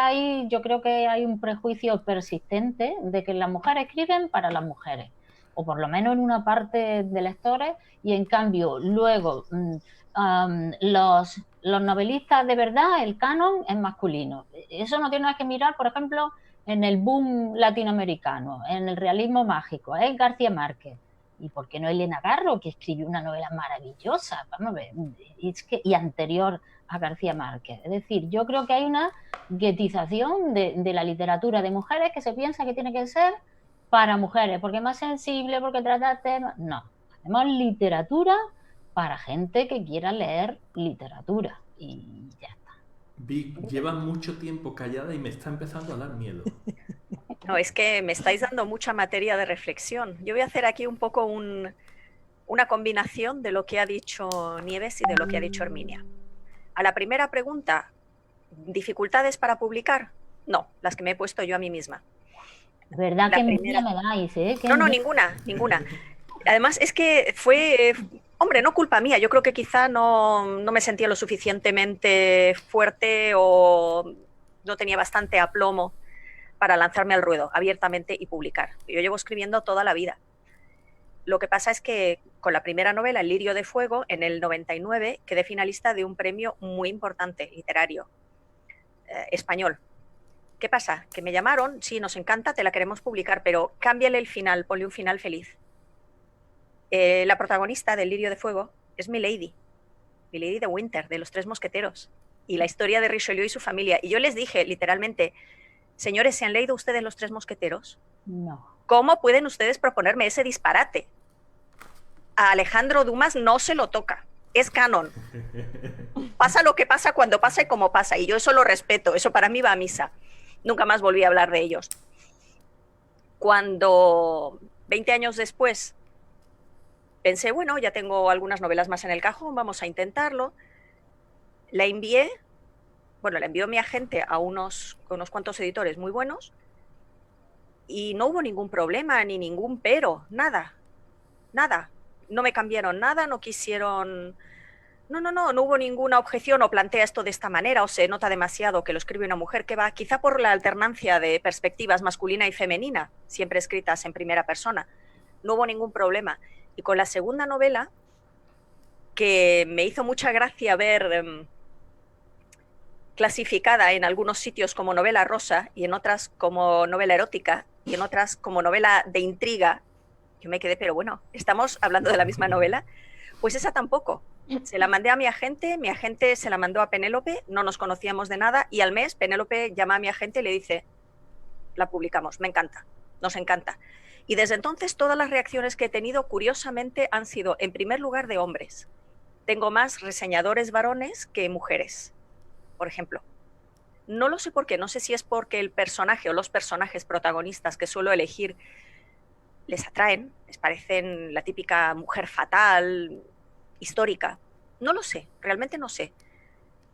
yo creo que hay un prejuicio persistente de que las mujeres escriben para las mujeres, o por lo menos en una parte de lectores, y en cambio luego los novelistas de verdad, el canon es masculino. Eso no tiene nada que mirar, por ejemplo, en el boom latinoamericano, en el realismo mágico, es García Márquez. ¿Y por qué no Elena Garro, que escribió una novela maravillosa? Vamos a ver, y anterior a García Márquez. Es decir, yo creo que hay una guetización de la literatura de mujeres que se piensa que tiene que ser para mujeres, porque es más sensible, porque trata temas... No, hacemos literatura para gente que quiera leer literatura y ya está. Vic, lleva mucho tiempo callada y me está empezando a dar miedo. No, es que me estáis dando mucha materia de reflexión. Yo voy a hacer aquí un poco una combinación de lo que ha dicho Nieves y de lo que ha dicho Herminia. A la primera pregunta, ¿dificultades para publicar? No, las que me he puesto yo a mí misma. ¿Verdad que primera... me dais, No, ninguna. Además, es que fue, hombre, no culpa mía. Yo creo que quizá no me sentía lo suficientemente fuerte o no tenía bastante aplomo para lanzarme al ruedo abiertamente y publicar. Yo llevo escribiendo toda la vida. Lo que pasa es que con la primera novela, El lirio de fuego, en el 99, quedé finalista de un premio muy importante literario español. ¿Qué pasa? Que me llamaron, sí, nos encanta, te la queremos publicar, pero cámbiale el final, ponle un final feliz. La protagonista del Lirio de Fuego es Milady de Winter, de Los Tres Mosqueteros, y la historia de Richelieu y su familia. Y yo les dije, literalmente, señores, ¿se han leído ustedes Los Tres Mosqueteros? No. ¿Cómo pueden ustedes proponerme ese disparate? A Alejandro Dumas no se lo toca, es canon. Pasa lo que pasa cuando pasa y como pasa, y yo eso lo respeto, eso para mí va a misa. Nunca más volví a hablar de ellos. Cuando 20 años después pensé, bueno, ya tengo algunas novelas más en el cajón, vamos a intentarlo. La envió mi agente a unos cuantos editores muy buenos y no hubo ningún problema ni ningún pero, nada. No me cambiaron nada, no quisieron... No hubo ninguna objeción o plantea esto de esta manera o se nota demasiado que lo escribe una mujer, que va quizá por la alternancia de perspectivas masculina y femenina, siempre escritas en primera persona. No hubo ningún problema. Y con la segunda novela, que me hizo mucha gracia ver clasificada en algunos sitios como novela rosa y en otras como novela erótica y en otras como novela de intriga, yo me quedé, pero bueno, ¿estamos hablando de la misma novela? Pues esa tampoco. Se la mandé a mi agente se la mandó a Penélope, no nos conocíamos de nada y al mes Penélope llama a mi agente y le dice, la publicamos, me encanta, nos encanta. Y desde entonces todas las reacciones que he tenido, curiosamente, han sido, en primer lugar, de hombres. Tengo más reseñadores varones que mujeres, por ejemplo. No lo sé por qué, no sé si es porque el personaje o los personajes protagonistas que suelo elegir les atraen, les parecen la típica mujer fatal, histórica. No lo sé, realmente no sé.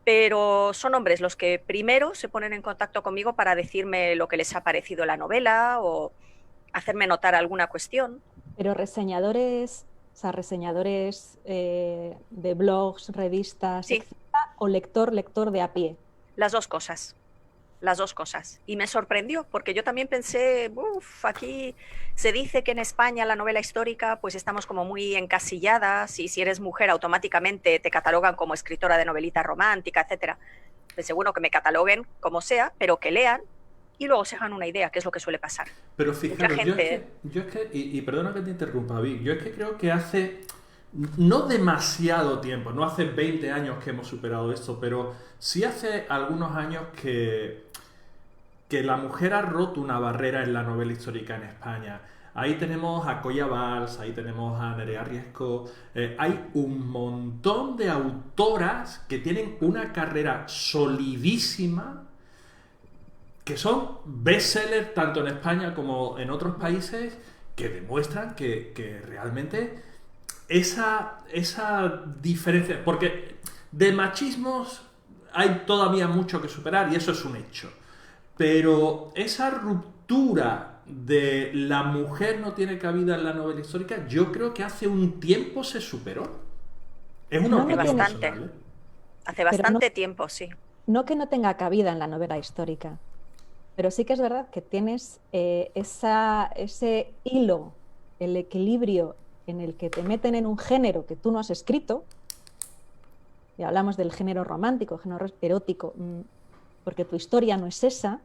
Pero son hombres los que primero se ponen en contacto conmigo para decirme lo que les ha parecido la novela o hacerme notar alguna cuestión. Pero reseñadores, o sea, reseñadores de blogs, revistas, sí, etcétera, o lector de a pie. Las dos cosas. Y me sorprendió, porque yo también pensé, aquí se dice que en España la novela histórica pues estamos como muy encasilladas y si eres mujer automáticamente te catalogan como escritora de novelita romántica, etcétera. Pensé, bueno, que me cataloguen como sea, pero que lean y luego se hagan una idea, que es lo que suele pasar. Pero fijaros, yo es que y perdona que te interrumpa, Vic, yo es que creo que hace no demasiado tiempo, no hace 20 años que hemos superado esto, pero sí hace algunos años que la mujer ha roto una barrera en la novela histórica en España. Ahí tenemos a Colla Valls, ahí tenemos a Nerea Riesco. Hay un montón de autoras que tienen una carrera solidísima, que son bestsellers tanto en España como en otros países, que demuestran que realmente esa diferencia, porque de machismos hay todavía mucho que superar y eso es un hecho, pero esa ruptura de la mujer no tiene cabida en la novela histórica, yo creo que hace un tiempo se superó. Es una opinión personal, ¿eh? Hace bastante tiempo, sí. No que no tenga cabida en la novela histórica, pero sí que es verdad que tienes ese hilo, el equilibrio en el que te meten en un género que tú no has escrito, y hablamos del género romántico, género erótico, porque tu historia no es esa,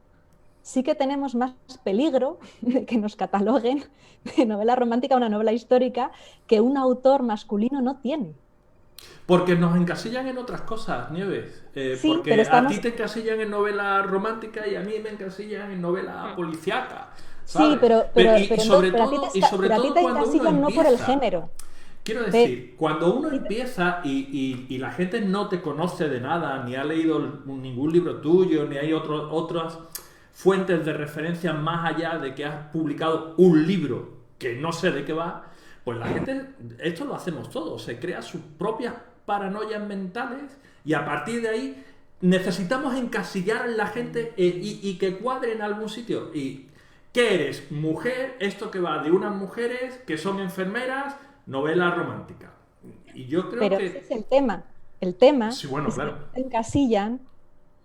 sí que tenemos más peligro de que nos cataloguen de novela romántica a una novela histórica que un autor masculino no tiene. Porque nos encasillan en otras cosas, Nieves. Sí, porque pero estamos... a ti te encasillan en novela romántica y a mí me encasillan en novela policíaca, ¿sabes? Sí, pero sobre todo a ti te cuando uno encasillan no por el empieza. género. Quiero decir, cuando uno empieza y la gente no te conoce de nada, ni ha leído ningún libro tuyo, ni hay otras fuentes de referencia más allá de que has publicado un libro que no sé de qué va, pues la gente, esto lo hacemos todos, se crea sus propias paranoias mentales y a partir de ahí necesitamos encasillar a la gente y que cuadre en algún sitio. ¿Y qué eres? Mujer, esto que va de unas mujeres que son enfermeras, novela romántica. Y yo creo pero que... ese es el tema. El tema sí, bueno, es claro. que te encasillan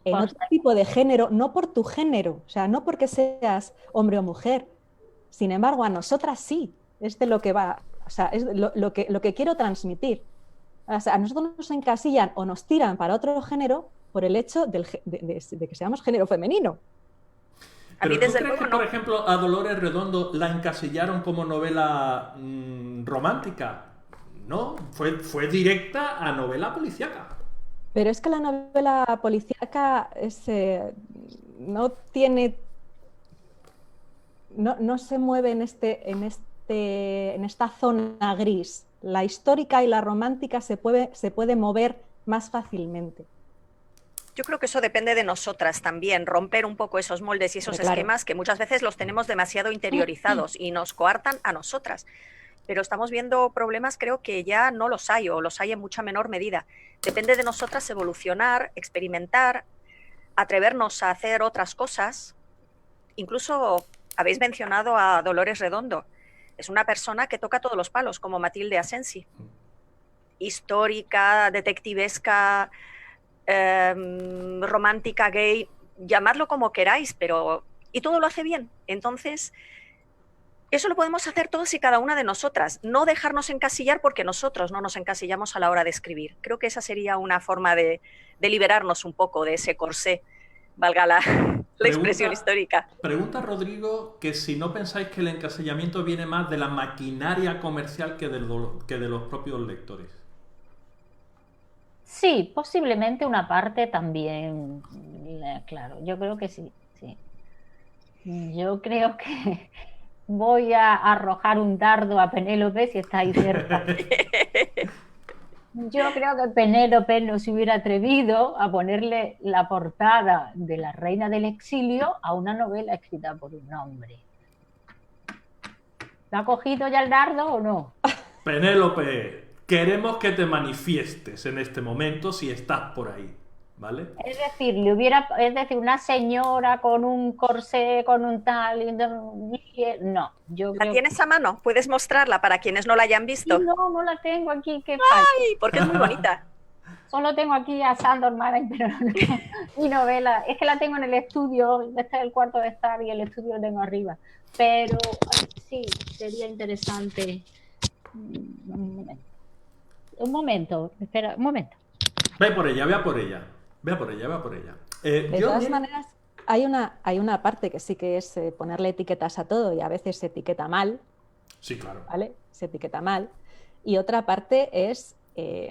en otro tipo de género, no por tu género, o sea, no porque seas hombre o mujer. Sin embargo, a nosotras sí, es de lo que va, o sea, es lo que quiero transmitir. O sea, a nosotros nos encasillan o nos tiran para otro género por el hecho de que seamos género femenino. Pero a mí, ¿tú desde crees luego, que, por ejemplo, a Dolores Redondo la encasillaron como novela romántica? No, fue directa a novela policíaca. Pero es que la novela policíaca no tiene... No se mueve en esta zona gris. La histórica y la romántica se puede mover más fácilmente. Yo creo que eso depende de nosotras también, romper un poco esos moldes y esos esquemas que muchas veces los tenemos demasiado interiorizados y nos coartan a nosotras. Pero estamos viendo problemas, creo que ya no los hay o los hay en mucha menor medida. Depende de nosotras evolucionar, experimentar, atrevernos a hacer otras cosas. Incluso habéis mencionado a Dolores Redondo. Es una persona que toca todos los palos, como Matilde Asensi. Histórica, detectivesca, romántica, gay, llamadlo como queráis, pero... y todo lo hace bien. Entonces, eso lo podemos hacer todos y cada una de nosotras. No dejarnos encasillar porque nosotros no nos encasillamos a la hora de escribir. Creo que esa sería una forma de liberarnos un poco de ese corsé, valga la expresión histórica. Pregunta Rodrigo que si no pensáis que el encasillamiento viene más de la maquinaria comercial que de los propios lectores. Sí, posiblemente una parte también, claro, yo creo que sí. Yo creo que voy a arrojar un dardo a Penélope si está ahí cerca. Yo creo que Penélope no se hubiera atrevido a ponerle la portada de La Reina del Exilio a una novela escrita por un hombre. ¿Te ha cogido ya el dardo o no? Penélope, queremos que te manifiestes en este momento si estás por ahí, ¿vale? Es decir, una señora con un corsé, con un tal... No, yo creo... ¿La tienes a mano? ¿Puedes mostrarla para quienes no la hayan visto? No la tengo aquí. ¡Ay! Porque es muy bonita. Solo tengo aquí a Sándor Márai, pero no, mi novela. Es que la tengo en el estudio, este es el cuarto de estar y el estudio lo tengo arriba. Pero sí, sería interesante. Un momento, espera, un momento. Ve por ella. De todas maneras, hay una parte que sí que es ponerle etiquetas a todo y a veces se etiqueta mal. Sí, claro. ¿Vale? Se etiqueta mal. Y otra parte es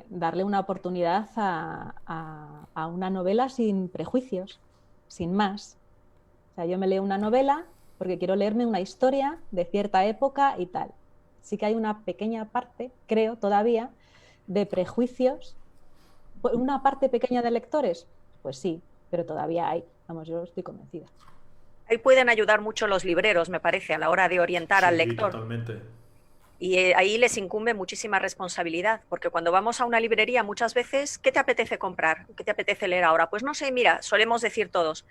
darle una oportunidad a una novela sin prejuicios, sin más. O sea, yo me leo una novela porque quiero leerme una historia de cierta época y tal. Sí que hay una pequeña parte, creo todavía, de prejuicios. ¿Una parte pequeña de lectores? Pues sí, pero todavía hay. Vamos, yo estoy convencida. Ahí pueden ayudar mucho los libreros, me parece, a la hora de orientar al lector. Totalmente. Y ahí les incumbe muchísima responsabilidad, porque cuando vamos a una librería muchas veces, ¿qué te apetece comprar? ¿Qué te apetece leer ahora? Pues no sé, mira, solemos decir todos,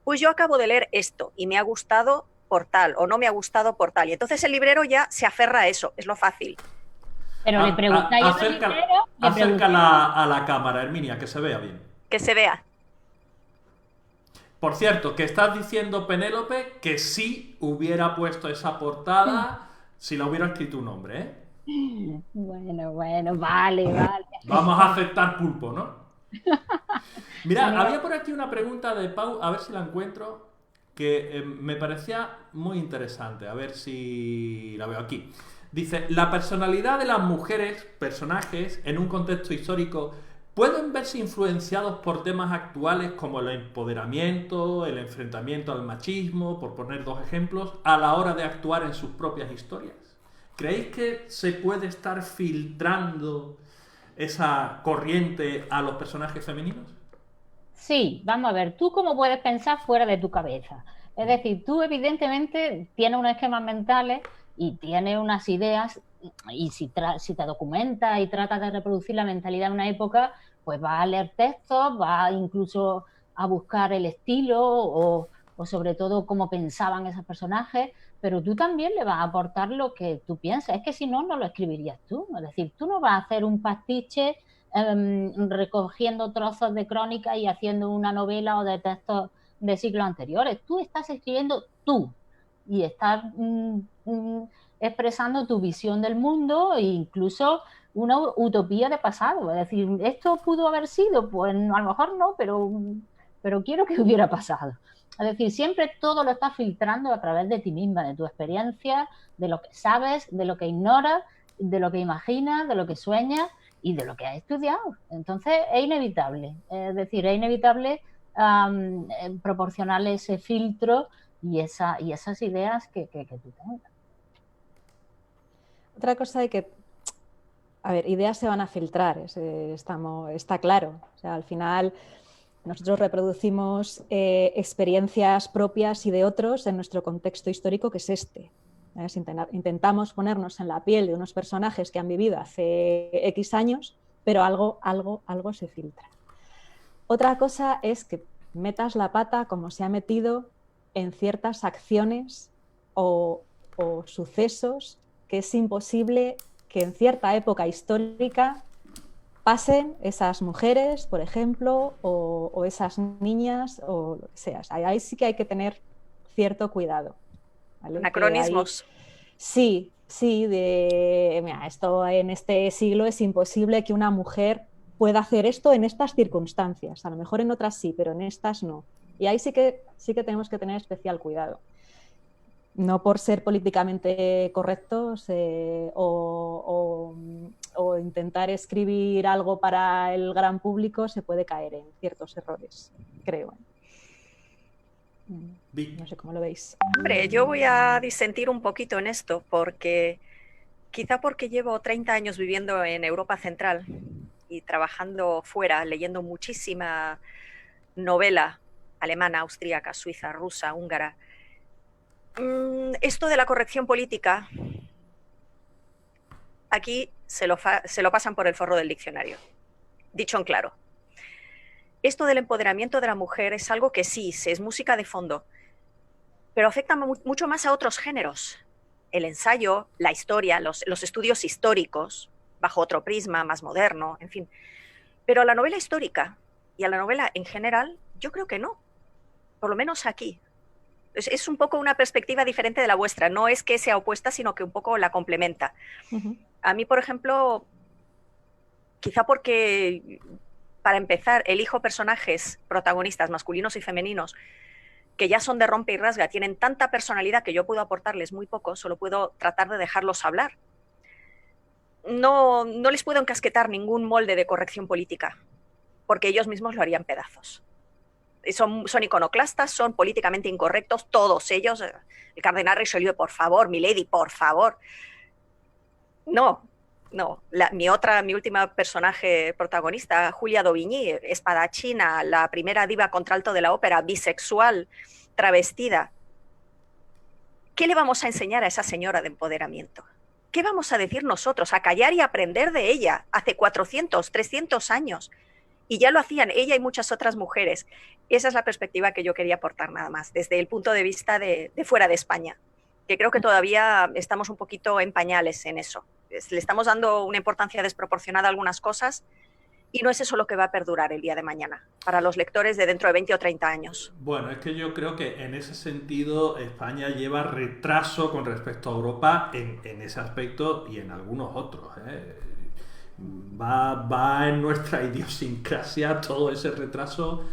pues yo acabo de leer esto y me ha gustado por tal o no me ha gustado por tal. Y entonces el librero ya se aferra a eso, es lo fácil. Pero le preguntáis al librero... Acércala a la cámara, Herminia, que se vea bien. Que se vea. Por cierto, que estás diciendo, Penélope, que sí hubiera puesto esa portada si la hubiera escrito un hombre, ¿eh? Bueno, vale. Vamos a aceptar pulpo, ¿no? Mira, había por aquí una pregunta de Pau, a ver si la encuentro, que me parecía muy interesante, a ver si la veo aquí. Dice, la personalidad de las mujeres, personajes, en un contexto histórico, ¿pueden verse influenciados por temas actuales como el empoderamiento, el enfrentamiento al machismo, por poner dos ejemplos, a la hora de actuar en sus propias historias? ¿Creéis que se puede estar filtrando esa corriente a los personajes femeninos? Sí, vamos a ver, ¿tú cómo puedes pensar fuera de tu cabeza? Es decir, tú evidentemente tienes unos esquemas mentales y tienes unas ideas, y si te documentas y tratas de reproducir la mentalidad de una época, pues vas a leer textos, vas incluso a buscar el estilo o sobre todo cómo pensaban esos personajes, pero tú también le vas a aportar lo que tú piensas. Es que si no, no lo escribirías tú. Es decir, tú no vas a hacer un pastiche recogiendo trozos de crónica y haciendo una novela o de textos de siglos anteriores. Tú estás escribiendo tú y estás expresando tu visión del mundo e incluso una utopía de pasado. Es decir, ¿esto pudo haber sido? Pues a lo mejor no, pero quiero que hubiera pasado. Es decir, siempre todo lo estás filtrando a través de ti misma, de tu experiencia, de lo que sabes, de lo que ignoras, de lo que imaginas, de lo que sueñas y de lo que has estudiado. Entonces es inevitable. Es decir, es inevitable proporcionarle ese filtro y esas ideas que tú tengas. Otra cosa de que, a ver, ideas se van a filtrar, está claro. O sea, al final nosotros reproducimos experiencias propias y de otros en nuestro contexto histórico, que es este. Intentamos ponernos en la piel de unos personajes que han vivido hace X años, pero algo se filtra. Otra cosa es que metas la pata como se ha metido en ciertas acciones o sucesos que es imposible que en cierta época histórica pasen esas mujeres, por ejemplo, o esas niñas, o lo que sea. Ahí sí que hay que tener cierto cuidado, ¿vale? Anacronismos. Sí, mira, esto en este siglo es imposible que una mujer pueda hacer esto en estas circunstancias. A lo mejor en otras sí, pero en estas no. Y ahí sí que tenemos que tener especial cuidado. No por ser políticamente correctos o intentar escribir algo para el gran público se puede caer en ciertos errores, creo. No sé cómo lo veis. Hombre, yo voy a disentir un poquito en esto, quizá porque llevo 30 años viviendo en Europa Central y trabajando fuera, leyendo muchísima novela alemana, austríaca, suiza, rusa, húngara. Esto de la corrección política, aquí se lo pasan por el forro del diccionario, dicho en claro. Esto del empoderamiento de la mujer es algo que sí, es música de fondo, pero afecta mucho más a otros géneros. El ensayo, la historia, los estudios históricos, bajo otro prisma, más moderno, en fin. Pero a la novela histórica y a la novela en general, yo creo que no, por lo menos aquí. Es un poco una perspectiva diferente de la vuestra, no es que sea opuesta, sino que un poco la complementa. Uh-huh. A mí, por ejemplo, quizá porque, para empezar, elijo personajes protagonistas masculinos y femeninos que ya son de rompe y rasga, tienen tanta personalidad que yo puedo aportarles muy poco, solo puedo tratar de dejarlos hablar. No les puedo encasquetar ningún molde de corrección política, porque ellos mismos lo harían pedazos. son iconoclastas, son políticamente incorrectos, todos ellos. El cardenal Richelieu, por favor, Milady, por favor. No, no. Mi última personaje protagonista, Julia d'Aubigny, espadachina, la primera diva contralto de la ópera, bisexual, travestida. ¿Qué le vamos a enseñar a esa señora de empoderamiento? ¿Qué vamos a decir nosotros? A callar y aprender de ella hace 400, 300 años. Y ya lo hacían ella y muchas otras mujeres. Esa es la perspectiva que yo quería aportar nada más, desde el punto de vista de fuera de España, que creo que todavía estamos un poquito en pañales en eso. Le estamos dando una importancia desproporcionada a algunas cosas y no es eso lo que va a perdurar el día de mañana para los lectores de dentro de 20 o 30 años. Bueno, es que yo creo que en ese sentido España lleva retraso con respecto a Europa en ese aspecto y en algunos otros, ¿eh? Va en nuestra idiosincrasia todo ese retraso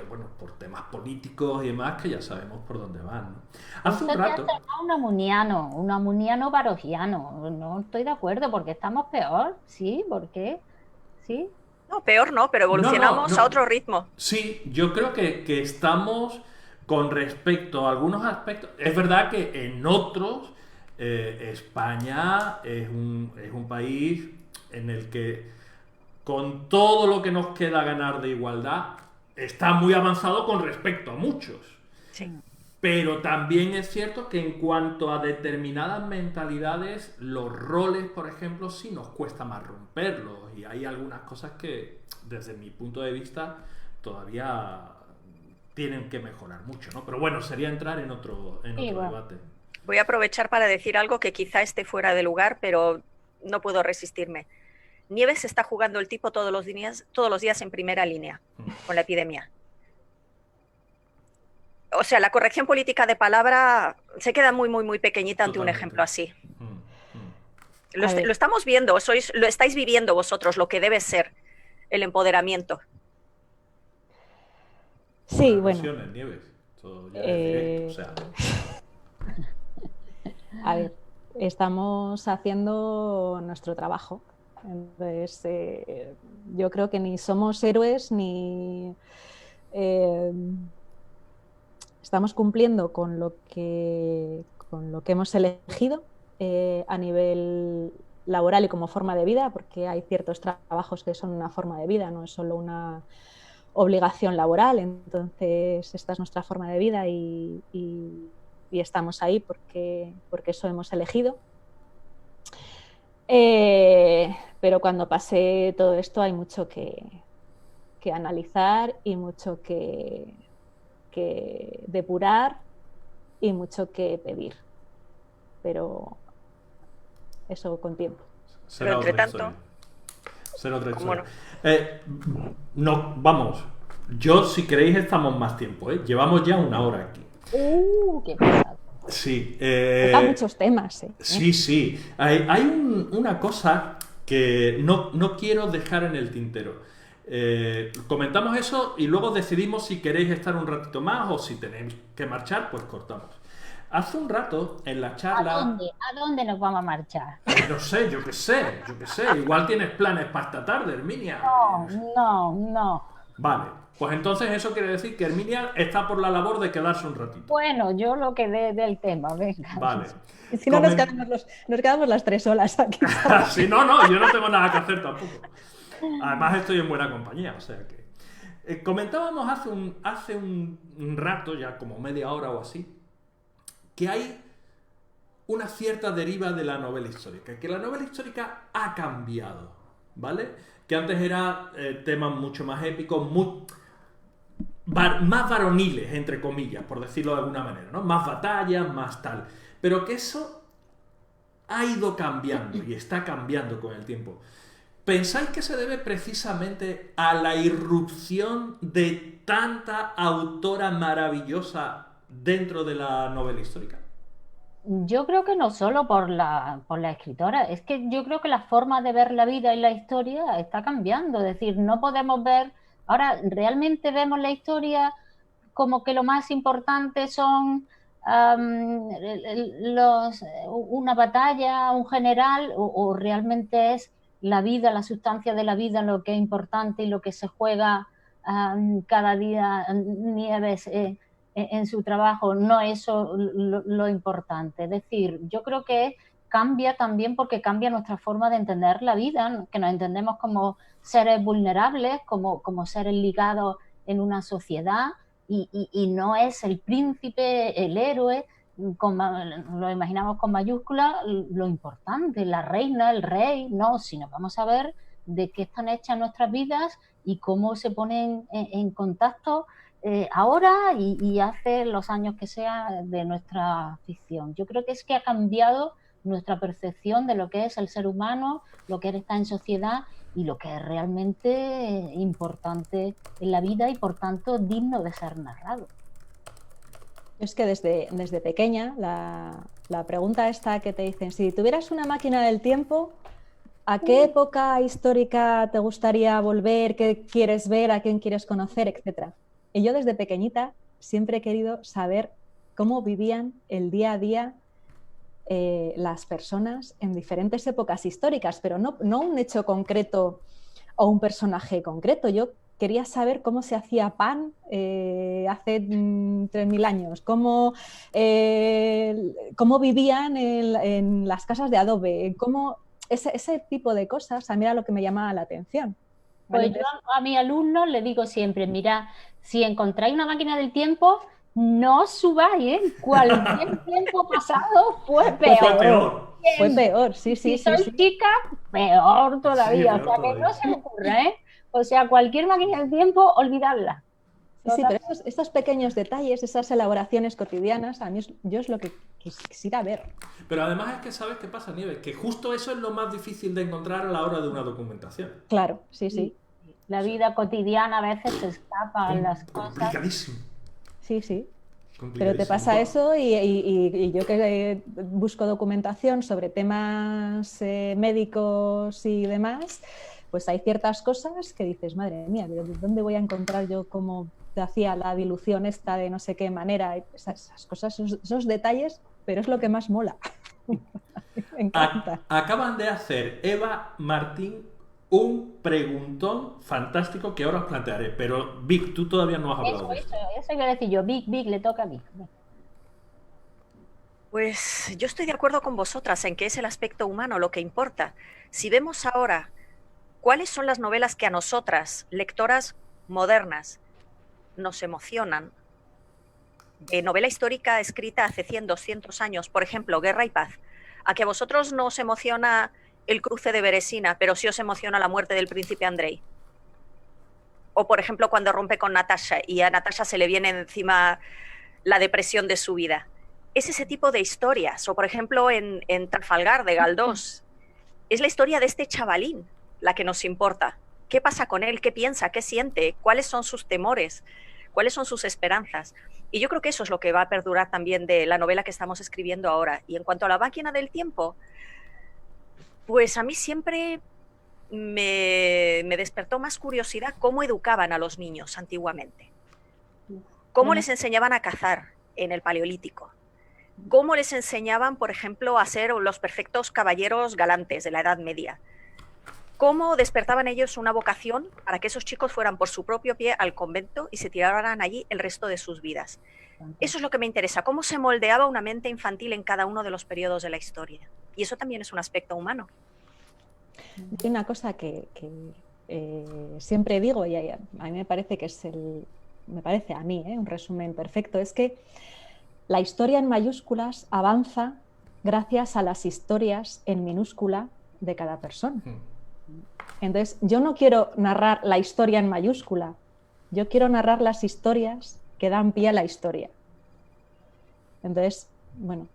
bueno, por temas políticos y demás que ya sabemos por dónde van, ¿no? Hace un rato... Un amuniano barogiano. No estoy de acuerdo porque estamos peor. ¿Sí? ¿Por qué? ¿Sí? No, peor no, pero evolucionamos a otro ritmo. Sí, yo creo que estamos con respecto a algunos aspectos. Es verdad que en otros España es un país en el que con todo lo que nos queda ganar de igualdad está muy avanzado con respecto a muchos. Sí. Pero también es cierto que en cuanto a determinadas mentalidades, los roles, por ejemplo, sí nos cuesta más romperlos. Y hay algunas cosas que, desde mi punto de vista, todavía tienen que mejorar mucho, ¿no? Pero bueno, sería entrar en otro debate. Voy a aprovechar para decir algo que quizá esté fuera de lugar, pero no puedo resistirme. Nieves está jugando el tipo todos los días en primera línea con la epidemia. O sea, la corrección política de palabra se queda muy, muy, muy pequeñita ante un ejemplo así. Lo estamos viendo, lo estáis viviendo vosotros, lo que debe ser el empoderamiento. Sí, bueno. Nieves. Todo ya directo, o sea. A ver, estamos haciendo nuestro trabajo. Entonces, yo creo que ni somos héroes ni estamos cumpliendo con lo que hemos elegido a nivel laboral y como forma de vida, porque hay ciertos trabajos que son una forma de vida, no es solo una obligación laboral. Entonces, esta es nuestra forma de vida y estamos ahí porque eso hemos elegido. Pero cuando pase todo esto hay mucho que analizar y mucho que depurar y mucho que pedir. Pero eso con tiempo. Pero entre tanto... Será otra historia. No, vamos. Yo, si queréis, estamos más tiempo, ¿eh? Llevamos ya 1 hora aquí. Qué pesado. Sí. Hay muchos temas, ¿eh? Sí. Hay una cosa que no quiero dejar en el tintero. Comentamos eso y luego decidimos si queréis estar un ratito más o si tenéis que marchar, pues cortamos. Hace un rato en la charla... ¿A dónde nos vamos a marchar? No sé, yo qué sé. Igual tienes planes para esta tarde, Herminia. No. Vale, pues entonces eso quiere decir que Herminia está por la labor de quedarse un ratito. Bueno, yo lo que dé del tema, venga. Vale. Y si no, nos quedamos las 3 horas aquí. Sí, no, yo no tengo nada que hacer tampoco. Además estoy en buena compañía, o sea que... comentábamos hace un rato, ya como media hora o así, que hay una cierta deriva de la novela histórica, que la novela histórica ha cambiado, ¿vale? Que antes era temas mucho más épicos, más varoniles, entre comillas, por decirlo de alguna manera, ¿no? Más batallas, más tal. Pero que eso ha ido cambiando y está cambiando con el tiempo. ¿Pensáis que se debe precisamente a la irrupción de tanta autora maravillosa dentro de la novela histórica? Yo creo que no solo por la escritora, es que yo creo que la forma de ver la vida y la historia está cambiando. Es decir, no podemos ver, ahora realmente vemos la historia como que lo más importante son una batalla, un general, o realmente es la vida, la sustancia de la vida lo que es importante y lo que se juega cada día Nieves en su trabajo, no eso lo importante. Es decir, yo creo que cambia también porque cambia nuestra forma de entender la vida, que nos entendemos como seres vulnerables, como seres ligados en una sociedad, y no es el príncipe, el héroe, lo imaginamos con mayúsculas, lo importante, la reina, el rey, no, sino vamos a ver de qué están hechas nuestras vidas y cómo se ponen en contacto ahora y hace los años que sea de nuestra ficción. Yo creo que es que ha cambiado nuestra percepción de lo que es el ser humano, lo que está en sociedad y lo que es realmente importante en la vida y por tanto digno de ser narrado. Es que desde pequeña la pregunta esta que te dicen, si tuvieras una máquina del tiempo, ¿a qué época histórica te gustaría volver? ¿Qué quieres ver? ¿A quién quieres conocer? Etcétera. Y yo desde pequeñita siempre he querido saber cómo vivían el día a día las personas en diferentes épocas históricas, pero no un hecho concreto o un personaje concreto. Yo quería saber cómo se hacía pan hace 3.000 años, cómo vivían en las casas de adobe, ese tipo de cosas a mí era lo que me llamaba la atención. ¿Vale? Pues yo a mis alumnos les digo siempre, mira, si encontráis una máquina del tiempo, no os subáis, ¿eh? Cualquier tiempo pasado fue peor. Fue peor, sí. Si sois chicas, peor todavía. Sí, o sea, que no se me ocurra, ¿eh? O sea, cualquier máquina del tiempo, olvidadla. Sí, pero estos pequeños detalles, esas elaboraciones cotidianas, a mí yo es lo que quisiera ver. Pero además es que ¿sabes qué pasa, Nieves? Que justo eso es lo más difícil de encontrar a la hora de una documentación. Claro, sí. La vida cotidiana a veces se escapan las cosas. Complicadísimo. Sí. Pero te pasa eso y yo que busco documentación sobre temas médicos y demás, pues hay ciertas cosas que dices, madre mía, ¿de dónde voy a encontrar yo cómo te hacía la dilución esta de no sé qué manera? Esas cosas, esos detalles, pero es lo que más mola. Me encanta. Acaban de hacer Eva Martín un preguntón fantástico que ahora os plantearé, pero Vic, tú todavía no has hablado de eso. Eso iba a decir yo, Vic, le toca a Vic. Pues yo estoy de acuerdo con vosotras en que es el aspecto humano lo que importa. Si vemos ahora cuáles son las novelas que a nosotras, lectoras modernas, nos emocionan, de novela histórica escrita hace 100, 200 años, por ejemplo, Guerra y Paz, a que a vosotros no os emociona el cruce de Beresina, pero sí os emociona la muerte del príncipe Andrei. O, por ejemplo, cuando rompe con Natasha y a Natasha se le viene encima la depresión de su vida. Es ese tipo de historias. O, por ejemplo, en Trafalgar, de Galdós. Es la historia de este chavalín la que nos importa. ¿Qué pasa con él? ¿Qué piensa? ¿Qué siente? ¿Cuáles son sus temores? ¿Cuáles son sus esperanzas? Y yo creo que eso es lo que va a perdurar también de la novela que estamos escribiendo ahora. Y en cuanto a la máquina del tiempo, pues a mí siempre me despertó más curiosidad cómo educaban a los niños antiguamente. Cómo les enseñaban a cazar en el Paleolítico. Cómo les enseñaban, por ejemplo, a ser los perfectos caballeros galantes de la Edad Media. Cómo despertaban ellos una vocación para que esos chicos fueran por su propio pie al convento y se tiraran allí el resto de sus vidas. Eso es lo que me interesa, cómo se moldeaba una mente infantil en cada uno de los periodos de la historia. Y eso también es un aspecto humano. Hay una cosa que siempre digo, y a mí me parece que es un resumen perfecto, es que la historia en mayúsculas avanza gracias a las historias en minúscula de cada persona. Entonces, yo no quiero narrar la historia en mayúscula, yo quiero narrar las historias que dan pie a la historia. Entonces, bueno...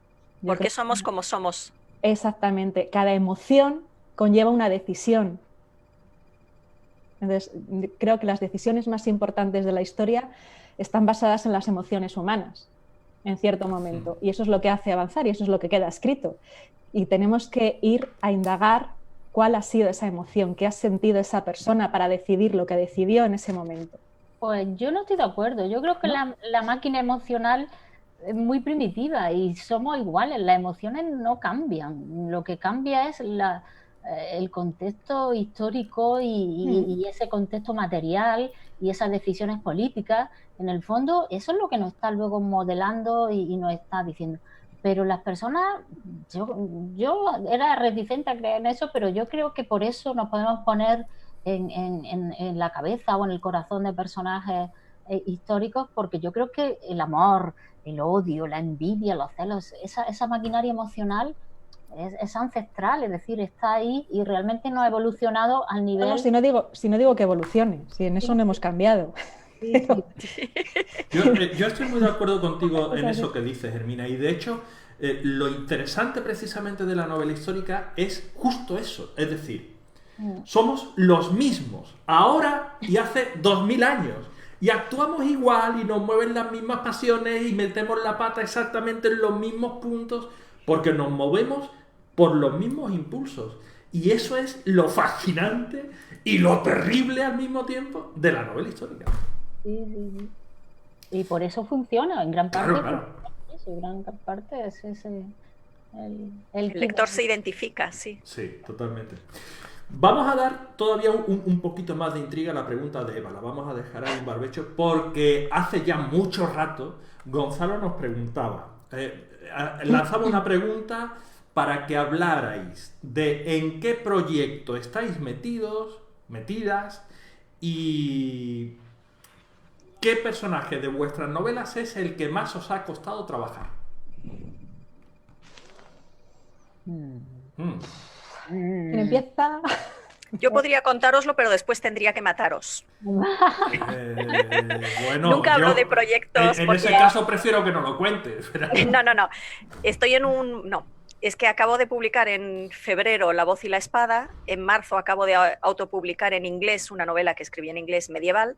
Porque somos como somos. Exactamente. Cada emoción conlleva una decisión. Entonces, creo que las decisiones más importantes de la historia están basadas en las emociones humanas, en cierto momento. Y eso es lo que hace avanzar y eso es lo que queda escrito. Y tenemos que ir a indagar cuál ha sido esa emoción, qué ha sentido esa persona para decidir lo que decidió en ese momento. Pues yo no estoy de acuerdo. Yo creo que la máquina emocional es muy primitiva y somos iguales. Las emociones no cambian. Lo que cambia es el contexto histórico y ese contexto material y esas decisiones políticas, en el fondo, eso es lo que nos está luego modelando y nos está diciendo. Pero las personas, yo era reticente a creer en eso, pero yo creo que por eso nos podemos poner en la cabeza o en el corazón de personajes históricos, porque yo creo que el amor, el odio, la envidia, los celos, esa maquinaria emocional es ancestral, es decir, está ahí y realmente no ha evolucionado al nivel... No, si no digo que evolucione, si en eso no hemos cambiado. Sí. Yo estoy muy de acuerdo contigo en eso que dices, Hermina, y de hecho lo interesante precisamente de la novela histórica es justo eso, es decir, somos los mismos ahora y hace 2000 años y actuamos igual y nos mueven las mismas pasiones y metemos la pata exactamente en los mismos puntos porque nos movemos por los mismos impulsos. Y eso es lo fascinante y lo terrible al mismo tiempo de la novela histórica. Sí. Y por eso funciona, en gran parte. Claro. Eso, gran parte es ese. El lector se identifica, sí. Sí, totalmente. Vamos a dar todavía un poquito más de intriga a la pregunta de Eva. La vamos a dejar ahí en barbecho porque hace ya mucho rato Gonzalo nos preguntaba. Lanzaba una pregunta para que hablarais de en qué proyecto estáis metidas y qué personaje de vuestras novelas es el que más os ha costado trabajar. ¿Quién empieza? Yo podría contároslo, pero después tendría que mataros. Bueno, Nunca hablo de proyectos. En porque... ese caso prefiero que no lo cuentes. No. Estoy en un... No. Es que acabo de publicar en febrero La voz y la espada. En marzo acabo de autopublicar en inglés una novela que escribí en inglés medieval.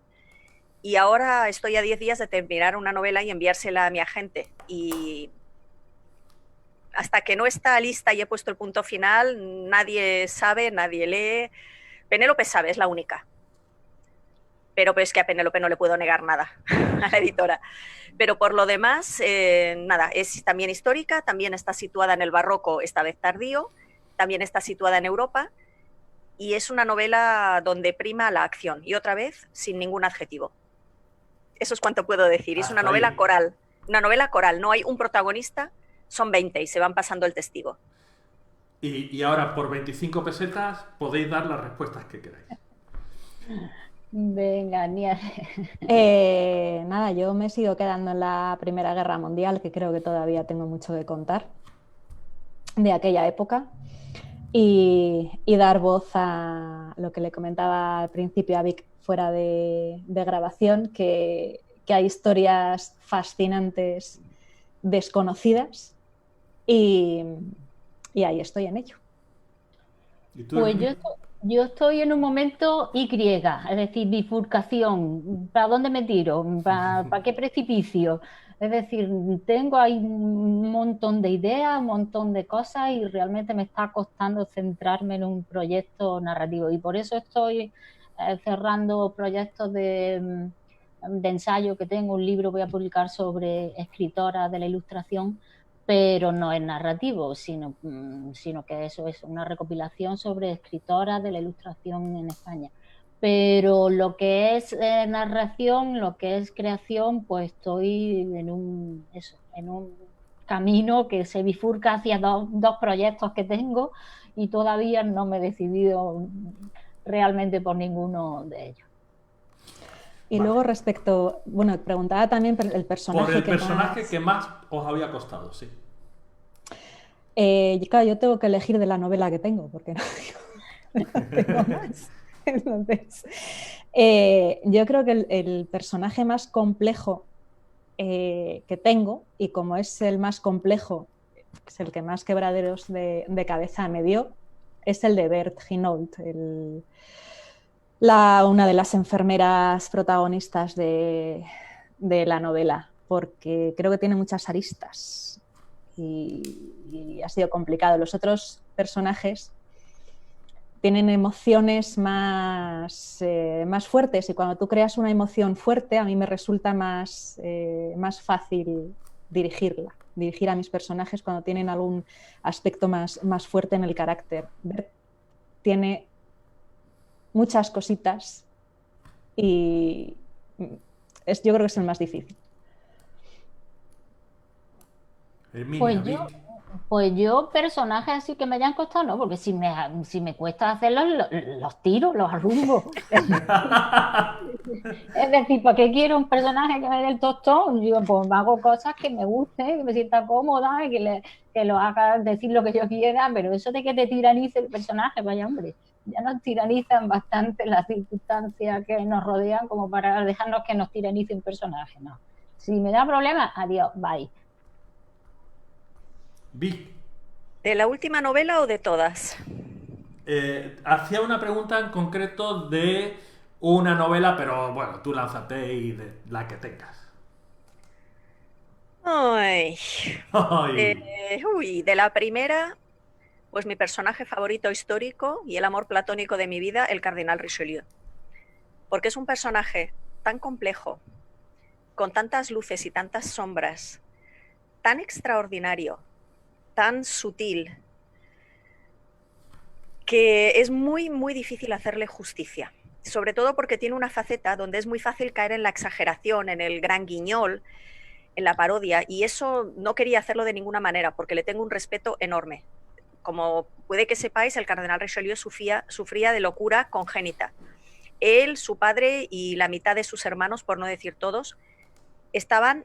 Y ahora estoy a 10 días de terminar una novela y enviársela a mi agente. Y hasta que no está lista y he puesto el punto final, nadie sabe, nadie lee. Penélope sabe, es la única. Pero es que a Penélope no le puedo negar nada, a la editora. Pero por lo demás, nada, es también histórica, también está situada en el barroco, esta vez tardío, también está situada en Europa, y es una novela donde prima la acción, y otra vez, sin ningún adjetivo. Eso es cuanto puedo decir. Es una novela coral. Una novela coral. No hay un protagonista, son 20 y se van pasando el testigo. Y ahora, por 25 pesetas, podéis dar las respuestas que queráis. Venga, nada, yo me sigo quedando en la Primera Guerra Mundial, que creo que todavía tengo mucho que contar de aquella época. Y dar voz a lo que le comentaba al principio a Vic fuera de grabación, que hay historias fascinantes, desconocidas, y ahí estoy en ello. ¿Y tú, pues yo estoy en un momento Y, es decir, bifurcación. ¿Para dónde me tiro? ¿Para qué precipicio? Es decir, tengo ahí un montón de ideas, un montón de cosas y realmente me está costando centrarme en un proyecto narrativo. Y por eso estoy cerrando proyectos de ensayo que tengo. Un libro voy a publicar sobre escritoras de la ilustración, pero no es narrativo, sino que eso es una recopilación sobre escritoras de la ilustración en España. Pero lo que es narración, lo que es creación, pues estoy en un camino que se bifurca hacia dos proyectos que tengo y todavía no me he decidido realmente por ninguno de ellos. Y luego respecto, bueno, preguntaba también el personaje. Por el personaje que más os había costado, sí. Claro, yo tengo que elegir de la novela que tengo, porque no tengo más. Entonces, yo creo que el personaje más complejo que tengo, y como es el más complejo, es el que más quebraderos de cabeza me dio, es el de Bert Hinault, una de las enfermeras protagonistas de la novela, porque creo que tiene muchas aristas y ha sido complicado. Los otros personajes tienen emociones más fuertes y cuando tú creas una emoción fuerte a mí me resulta más fácil dirigir a mis personajes cuando tienen algún aspecto más fuerte en el carácter. Bert tiene muchas cositas y yo creo que es el más difícil. Herminia, Pues yo, personajes así que me hayan costado, no, porque si me cuesta hacerlos, los tiro, los arrumbo. Es decir, ¿para qué quiero un personaje que me dé el tostón? Yo pues hago cosas que me gusten, que me sienta cómoda y que lo haga decir lo que yo quiera, pero eso de que te tiranice el personaje, vaya hombre, ya nos tiranizan bastante las circunstancias que nos rodean como para dejarnos que nos tiranice un personaje, no. Si me da problemas, adiós, bye. Vi. ¿De la última novela o de todas? Hacía una pregunta en concreto de una novela, pero bueno, tú lánzate y de la que tengas. Ay, Ay. de la primera, pues mi personaje favorito histórico y el amor platónico de mi vida, el cardenal Richelieu. Porque es un personaje tan complejo, con tantas luces y tantas sombras, tan extraordinario, tan sutil, que es muy, muy difícil hacerle justicia. Sobre todo porque tiene una faceta donde es muy fácil caer en la exageración, en el gran guiñol, en la parodia, y eso no quería hacerlo de ninguna manera, porque le tengo un respeto enorme. Como puede que sepáis, el cardenal Richelieu sufría de locura congénita. Él, su padre y la mitad de sus hermanos, por no decir todos, estaban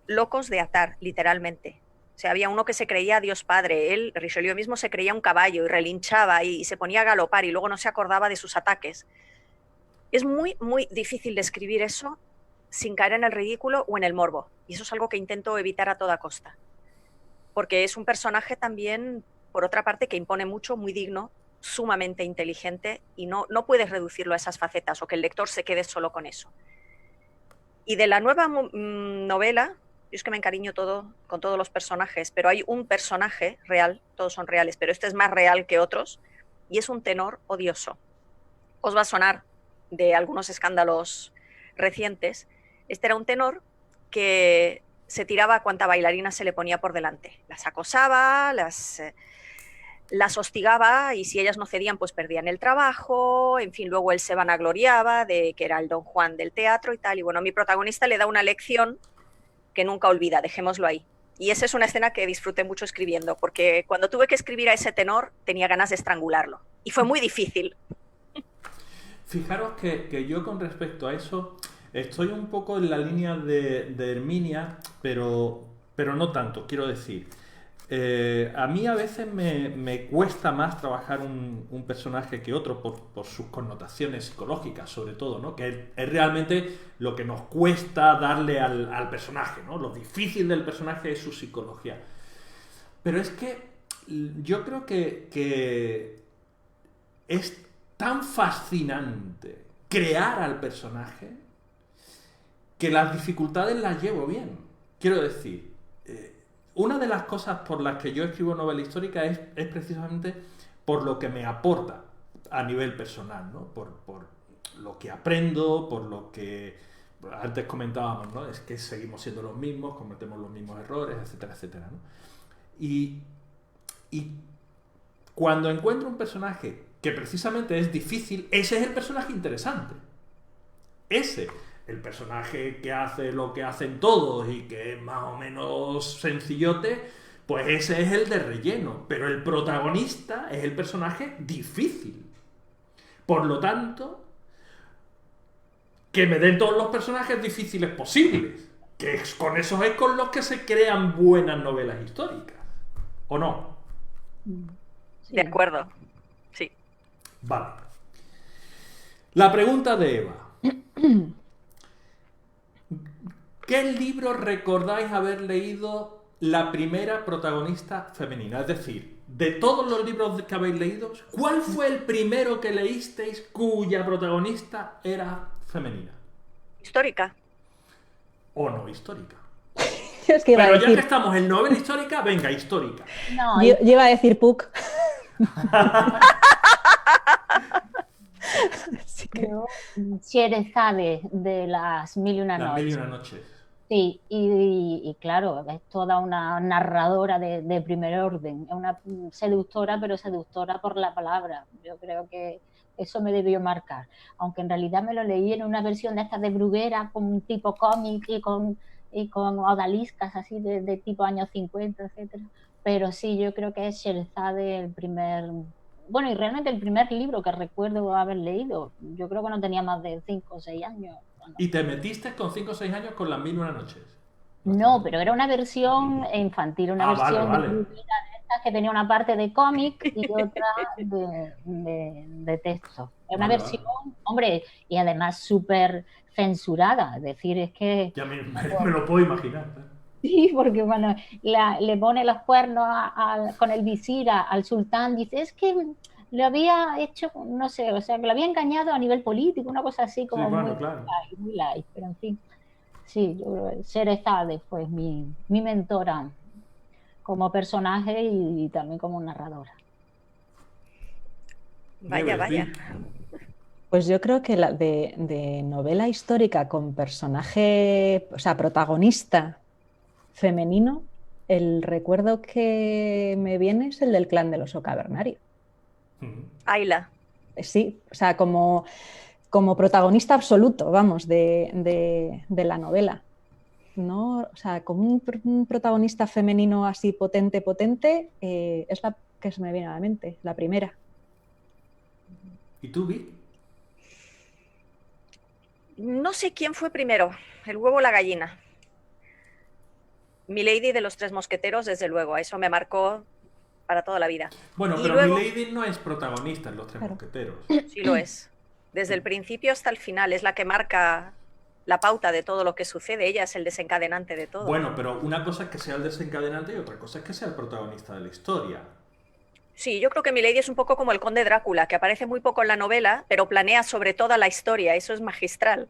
locos de atar, literalmente. O sea, había uno que se creía Dios Padre, él, Richelieu mismo, se creía un caballo y relinchaba y se ponía a galopar y luego no se acordaba de sus ataques. Es muy, muy difícil describir eso sin caer en el ridículo o en el morbo. Y eso es algo que intento evitar a toda costa. Porque es un personaje también, por otra parte, que impone mucho, muy digno, sumamente inteligente y no puedes reducirlo a esas facetas o que el lector se quede solo con eso. Y de la nueva novela, yo es que me encariño con todos los personajes, pero hay un personaje real, todos son reales, pero este es más real que otros, y es un tenor odioso. Os va a sonar de algunos escándalos recientes. Este era un tenor que se tiraba a cuanta bailarina se le ponía por delante. Las acosaba, las hostigaba y si ellas no cedían, pues perdían el trabajo. En fin, luego él se vanagloriaba de que era el Don Juan del teatro y tal. Y bueno, mi protagonista le da una lección que nunca olvida, dejémoslo ahí. Y esa es una escena que disfruté mucho escribiendo, porque cuando tuve que escribir a ese tenor tenía ganas de estrangularlo. Y fue muy difícil. Fijaros que yo con respecto a eso estoy un poco en la línea de Herminia, pero no tanto, quiero decir. A mí a veces me cuesta más trabajar un personaje que otro por sus connotaciones psicológicas, sobre todo, ¿no? Que es realmente lo que nos cuesta darle al personaje, ¿no? Lo difícil del personaje es su psicología. Pero es que yo creo que es tan fascinante crear al personaje que las dificultades las llevo bien. Quiero decir, una de las cosas por las que yo escribo novela histórica es precisamente por lo que me aporta a nivel personal, ¿no? Por lo que aprendo, por lo que antes comentábamos, ¿no? Es que seguimos siendo los mismos, cometemos los mismos errores, etcétera, etcétera, ¿no? Y cuando encuentro un personaje que precisamente es difícil, ese es el personaje interesante. Ese, el personaje que hace lo que hacen todos y que es más o menos sencillote, pues ese es el de relleno. Pero el protagonista es el personaje difícil. Por lo tanto, que me den todos los personajes difíciles posibles. Que con esos es con los que se crean buenas novelas históricas. ¿O no? Sí. De acuerdo. Sí. Vale. La pregunta de Eva. ¿Qué libro recordáis haber leído la primera protagonista femenina? Es decir, de todos los libros que habéis leído, ¿cuál fue el primero que leísteis cuya protagonista era femenina? Histórica. ¿O no histórica? Es que pero ya que estamos en novela histórica, venga, histórica. No, yo iba a decir Puck. Yo, Sherezade de las Mil y una Las Noches. Mil y una Noches. Sí, y claro, es toda una narradora de primer orden, es una seductora, pero seductora por la palabra. Yo creo que eso me debió marcar, aunque en realidad me lo leí en una versión de estas de Bruguera, con un tipo cómic y con odaliscas así de tipo años 50, etcétera. Pero sí, yo creo que es Sherazade el primer, bueno, y realmente el primer libro que recuerdo haber leído. Yo creo que no tenía más de 5 o 6 años cuando. Y te metiste con 5 o 6 años con las mil y una noches. No, Bastante. pero era una versión infantil, una Ah, vale, versión de vale. Bruguera de estas que tenía una parte de cómic y otra de texto. Era una Vale, vale. versión, hombre, y además súper censurada. Es decir, es que Ya me lo puedo imaginar. sí, porque cuando le pone los cuernos con el visir al sultán, dice, es que lo había hecho, no sé, o sea, que lo había engañado a nivel político, una cosa así Sí, como bueno, claro. muy light, pero en fin. Sí, yo creo que Sherezade fue mi mentora como personaje y también como narradora. Vaya, Nieves, vaya. di. Pues yo creo que la de novela histórica con personaje, o sea, protagonista femenino, el recuerdo que me viene es el del clan del oso cavernario. Ujú. Ayla. Sí, o sea, como protagonista absoluto, vamos, de la novela. ¿No? O sea, como un protagonista femenino así potente, es la que se me viene a la mente, la primera. ¿Y tú, Vi? No sé quién fue primero, el huevo o la gallina. Milady de los Tres Mosqueteros, desde luego, eso me marcó para toda la vida. Bueno, Y pero luego, Milady no es protagonista en Los Tres Claro. Mosqueteros. sí lo es. Desde el principio hasta el final, es la que marca la pauta de todo lo que sucede. Ella es el desencadenante de todo. Bueno, pero una cosa es que sea el desencadenante y otra cosa es que sea el protagonista de la historia. Sí, yo creo que Milady es un poco como el conde Drácula, que aparece muy poco en la novela, pero planea sobre toda la historia. Eso es magistral.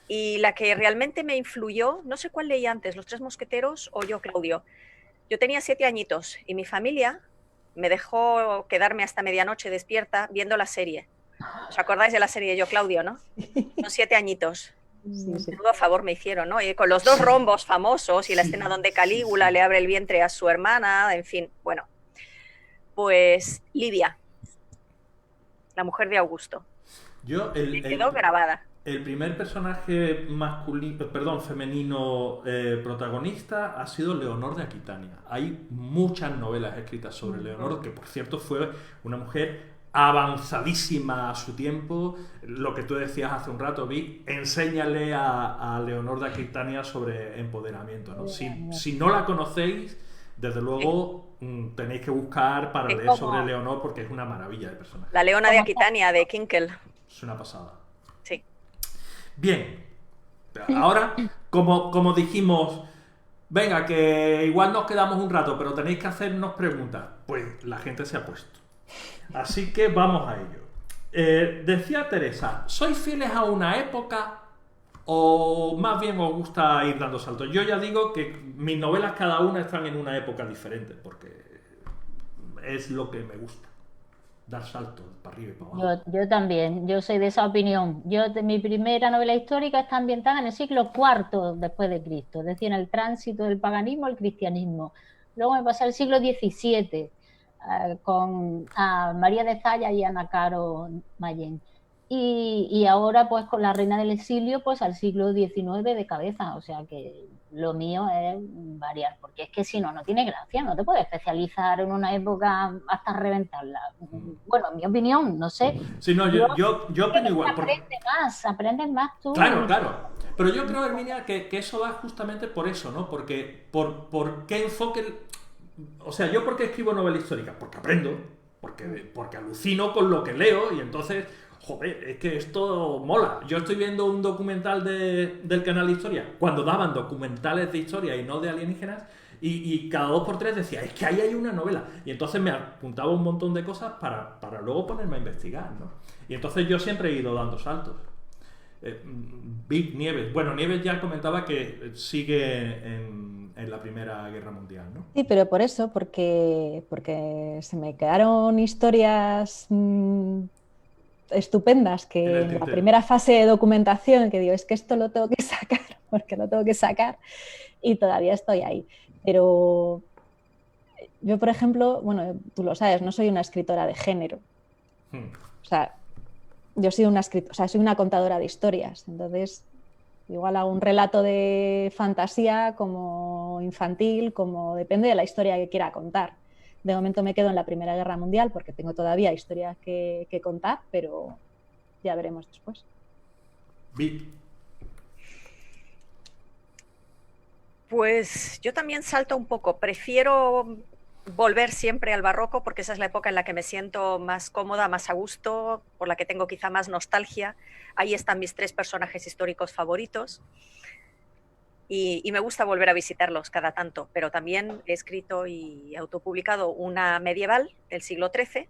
Y la que realmente me influyó, no sé cuál leí antes, Los Tres Mosqueteros o Yo, Claudio. Yo tenía 7 añitos y mi familia me dejó quedarme hasta medianoche despierta viendo la serie. ¿Os acordáis de la serie Yo, Claudio, no? Con 7 añitos. Sí, sí. Menudo favor me hicieron, ¿no? Y con los dos rombos famosos y la Sí, escena donde Calígula sí, sí. le abre el vientre a su hermana, en fin, bueno. Pues Lidia, la mujer de Augusto. Yo, Me quedó grabada. el primer personaje masculino, perdón, femenino protagonista ha sido Leonor de Aquitania. Hay muchas novelas escritas sobre Leonor, que por cierto fue una mujer avanzadísima a su tiempo. Lo que tú decías hace un rato, Vic, enséñale a Leonor de Aquitania sobre empoderamiento, ¿no? Si no la conocéis, desde luego tenéis que buscar para Es leer como, sobre Leonor porque es una maravilla de personaje. La Leona de como Aquitania, de Kinkel. Es una pasada. Sí. Bien, ahora, como dijimos, venga, que igual nos quedamos un rato, pero tenéis que hacernos preguntas, pues la gente se ha puesto. Así que vamos a ello. Decía Teresa, ¿sois fieles a una época o más bien os gusta ir dando saltos? Yo ya digo que mis novelas cada una están en una época diferente, porque es lo que me gusta. Dar saltos para arriba y para abajo. yo también, yo soy de esa opinión. Mi primera novela histórica está ambientada en el siglo IV después de Cristo, es decir, en el tránsito del paganismo al cristianismo. Luego me pasé al siglo XVII con María de Zaya y Ana Caro Mayén. Y ahora, pues, con la Reina del Exilio, pues al siglo XIX de cabeza. O sea que lo mío es variar, porque es que si no, no tiene gracia. No te puedes especializar en una época hasta reventarla. Bueno, en mi opinión, no sé. Sí, no, Yo yo creo opino que igual. aprendes más tú. Claro, claro. Pero yo creo, Herminia, que eso va justamente por eso, ¿no? Porque, por qué enfoque. O sea, ¿yo por qué escribo novela histórica? Porque aprendo, porque alucino con lo que leo y entonces, joder, es que esto mola. Yo estoy viendo un documental del canal de historia, cuando daban documentales de historia y no de alienígenas, y cada 2 por 3 decía, es que ahí hay una novela. Y entonces me apuntaba un montón de cosas para luego ponerme a investigar, ¿no? Y entonces yo siempre he ido dando saltos. Big Nieves. Bueno, Nieves ya comentaba que sigue en la Primera Guerra Mundial, ¿no? Sí, pero por eso, porque se me quedaron historias estupendas En que el en la tintero. primera fase de documentación, que digo, es que esto lo tengo que sacar porque lo tengo que sacar y todavía estoy ahí. Pero yo, por ejemplo, bueno, tú lo sabes, no soy una escritora de género. O sea, yo soy soy una contadora de historias. Entonces, igual hago un relato de fantasía como infantil, como depende de la historia que quiera contar. De momento me quedo en la Primera Guerra Mundial porque tengo todavía historias que contar, pero ya veremos después. Vic. Pues yo también salto un poco. Prefiero volver siempre al barroco porque esa es la época en la que me siento más cómoda, más a gusto, por la que tengo quizá más nostalgia. Ahí están mis 3 personajes históricos favoritos y me gusta volver a visitarlos cada tanto, pero también he escrito y autopublicado una medieval del siglo XIII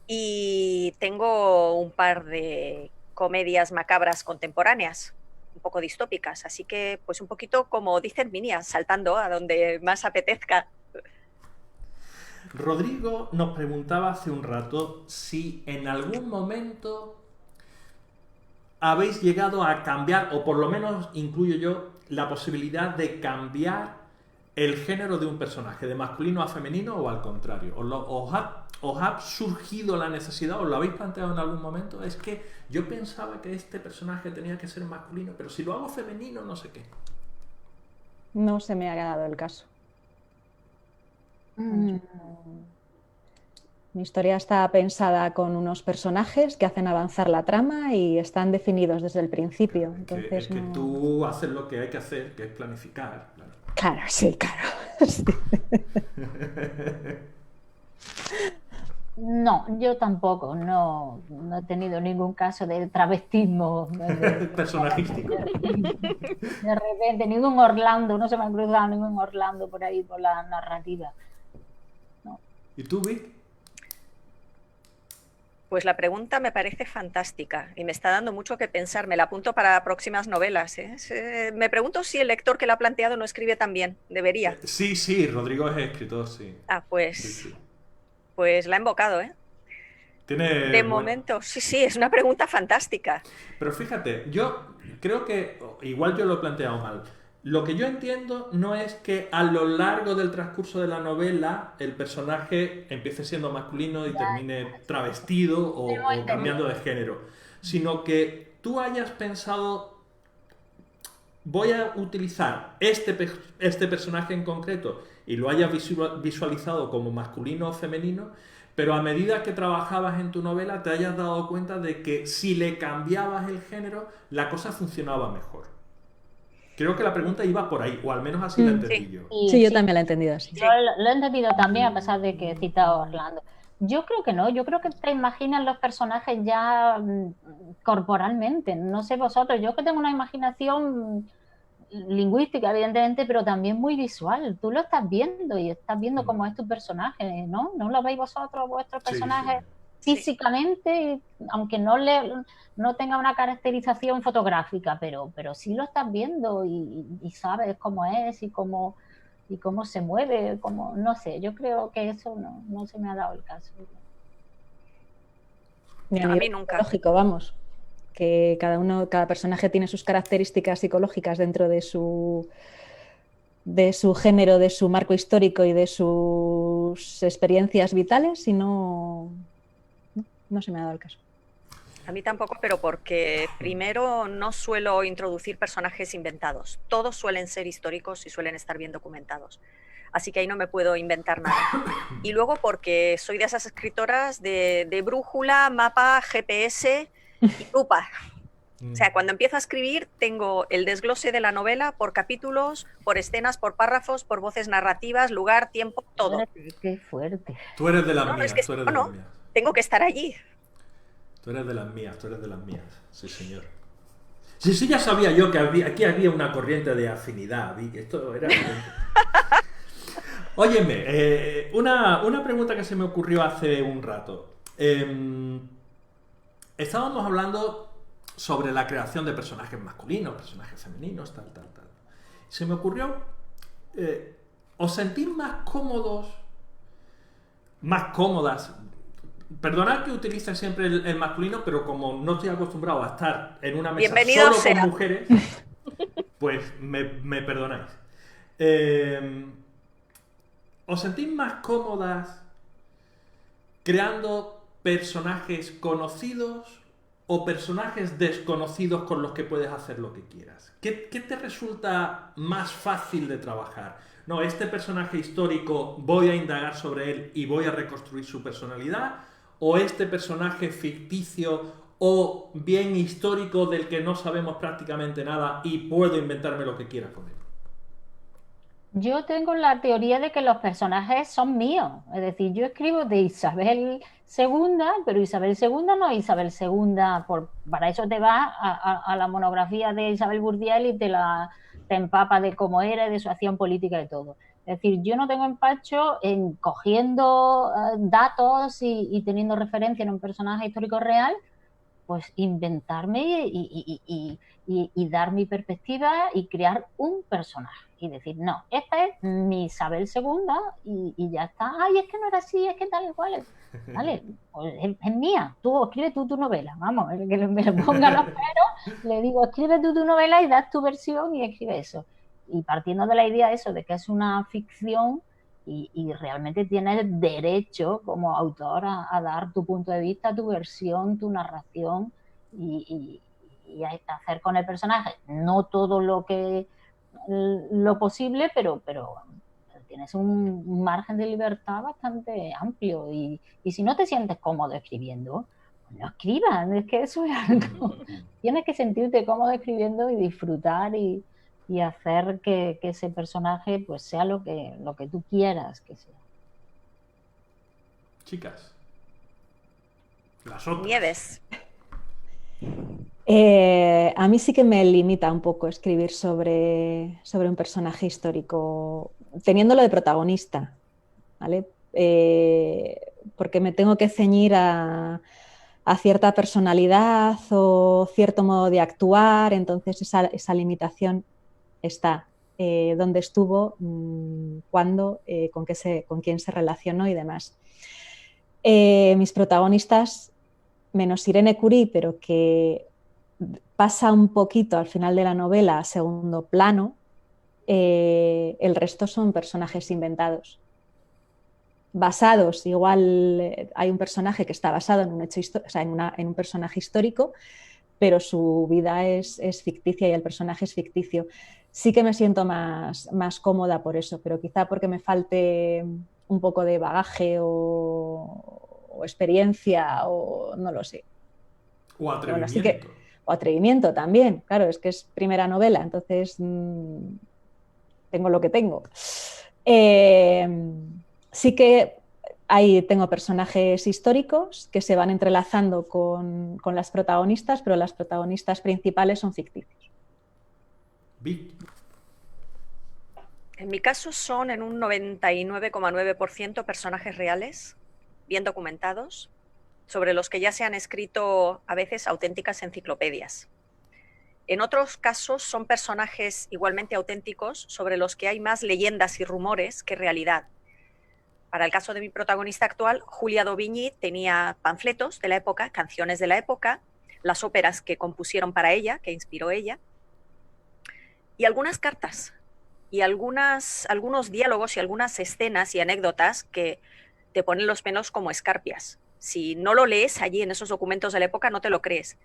y tengo un par de comedias macabras contemporáneas, un poco distópicas, así que pues un poquito como dice Herminia, saltando a donde más apetezca. Rodrigo nos preguntaba hace un rato si en algún momento habéis llegado a cambiar, o por lo menos incluyo yo, la posibilidad de cambiar el género de un personaje, de masculino a femenino o al contrario. ¿Os ha surgido la necesidad, os lo habéis planteado en algún momento? Es que yo pensaba que este personaje tenía que ser masculino, pero si lo hago femenino, no sé qué. No se me ha dado el caso. Mi historia está pensada con unos personajes que hacen avanzar la trama y están definidos desde el principio. Entonces, es que tú haces lo que hay que hacer, que es planificar. Claro, sí, claro. Sí. No, yo tampoco, no he tenido ningún caso de travestismo. Personajístico. De repente, ningún Orlando, no se me ha cruzado ningún Orlando por ahí, por la narrativa. No. ¿Y tú, Vic? Pues la pregunta me parece fantástica y me está dando mucho que pensar. Me la apunto para próximas novelas. Me pregunto si el lector que la ha planteado no escribe tan bien. Debería. Sí, Rodrigo es escritor, sí. Ah, pues, Sí. pues la he invocado, ¿eh? De momento, sí, es una pregunta fantástica. Pero fíjate, yo creo que, igual yo lo he planteado mal, lo que yo entiendo no es que a lo largo del transcurso de la novela el personaje empiece siendo masculino y termine travestido o cambiando de género, sino que tú hayas pensado, voy a utilizar este personaje en concreto y lo hayas visualizado como masculino o femenino, pero a medida que trabajabas en tu novela te hayas dado cuenta de que si le cambiabas el género, la cosa funcionaba mejor. Creo que la pregunta iba por ahí, o al menos así la entendí yo. Sí, yo también la he entendido así. Yo lo he entendido también, a pesar de que he citado a Orlando. Yo creo que no, yo creo que te imaginas los personajes ya corporalmente. No sé vosotros, yo que tengo una imaginación lingüística, evidentemente, pero también muy visual. Tú lo estás viendo y estás viendo cómo es tu personaje, ¿no? ¿No lo veis vosotros, vuestros personajes físicamente, aunque no tenga una caracterización fotográfica, pero sí lo estás viendo y sabes cómo es y cómo se mueve, no sé, yo creo que eso no se me ha dado el caso. A mí nunca. Lógico, vamos, que cada personaje tiene sus características psicológicas dentro de su género, de su marco histórico y de sus experiencias vitales y no se me ha dado el caso. A mí tampoco, pero porque primero no suelo introducir personajes inventados. Todos suelen ser históricos y suelen estar bien documentados. Así que ahí no me puedo inventar nada. Y luego porque soy de esas escritoras de brújula, mapa, GPS y lupa. O sea, cuando empiezo a escribir tengo el desglose de la novela por capítulos, por escenas, por párrafos, por voces narrativas, lugar, tiempo, todo. Qué fuerte. Tú eres de las mías, tú eres de las mías. Tengo que estar allí. Tú eres de las mías, sí señor. Sí, ya sabía yo que aquí había una corriente de afinidad, Vic, esto era... Óyeme, una pregunta que se me ocurrió hace un rato. Estábamos hablando sobre la creación de personajes masculinos, personajes femeninos, tal. Se me ocurrió, ¿os sentís más cómodas? Perdonad que utilice siempre el masculino, pero como no estoy acostumbrado a estar en una mesa solo con mujeres, pues me perdonáis. ¿Os sentís más cómodas creando personajes conocidos o personajes desconocidos con los que puedes hacer lo que quieras? ¿Qué te resulta más fácil de trabajar? No, este personaje histórico voy a indagar sobre él y voy a reconstruir su personalidad, o este personaje ficticio o bien histórico del que no sabemos prácticamente nada y puedo inventarme lo que quiera con él. Yo tengo la teoría de que los personajes son míos, es decir, yo escribo de Isabel II, pero Isabel II no es Isabel II, para eso te vas a la monografía de Isabel Bourdiel y te empapa de cómo era, de su acción política y todo. Es decir, yo no tengo empacho en cogiendo datos y teniendo referencia en un personaje histórico real, pues inventarme y dar mi perspectiva y crear un personaje y decir, no, esta es mi Isabel II y ya está. Ay, es que no era así, es que tal y cual. Vale, pues es mía. Escribe tú tu novela. Vamos, el que me lo ponga los peros, le digo, escribe tú tu novela y das tu versión y escribe eso. Y partiendo de la idea eso, de que es una ficción y realmente tienes derecho como autor a dar tu punto de vista, tu versión, tu narración y a hacer con el personaje no todo lo posible, pero tienes un margen de libertad bastante amplio y si no te sientes cómodo escribiendo, no escribas, es que eso es algo. Tienes que sentirte cómodo escribiendo y disfrutar y hacer que ese personaje pues sea lo que tú quieras que sea. Chicas, las otras. Nieves. A mí sí que me limita un poco escribir sobre un personaje histórico, teniéndolo de protagonista, ¿vale? Porque me tengo que ceñir a cierta personalidad o cierto modo de actuar, entonces esa limitación está. Dónde estuvo, cuándo, con quién se relacionó y demás. Mis protagonistas, menos Irene Curie, pero que pasa un poquito al final de la novela a segundo plano, el resto son personajes inventados. Basados, igual hay un personaje que está basado en un hecho en un personaje histórico, pero su vida es ficticia y el personaje es ficticio. Sí que me siento más cómoda por eso, pero quizá porque me falte un poco de bagaje o experiencia o no lo sé. O atrevimiento. Bueno, sí o atrevimiento también, claro, es que es primera novela, entonces tengo lo que tengo. Sí que ahí tengo personajes históricos que se van entrelazando con las protagonistas, pero las protagonistas principales son ficticios. En mi caso son en un 99,9% personajes reales, bien documentados, sobre los que ya se han escrito a veces auténticas enciclopedias. En otros casos son personajes igualmente auténticos sobre los que hay más leyendas y rumores que realidad. Para el caso de mi protagonista actual, Julia Daubigny tenía panfletos de la época, canciones de la época, las óperas que compusieron para ella, que inspiró ella, y algunas cartas, y algunos diálogos y algunas escenas y anécdotas que te ponen los pelos como escarpias. Si no lo lees allí en esos documentos de la época, no te lo crees.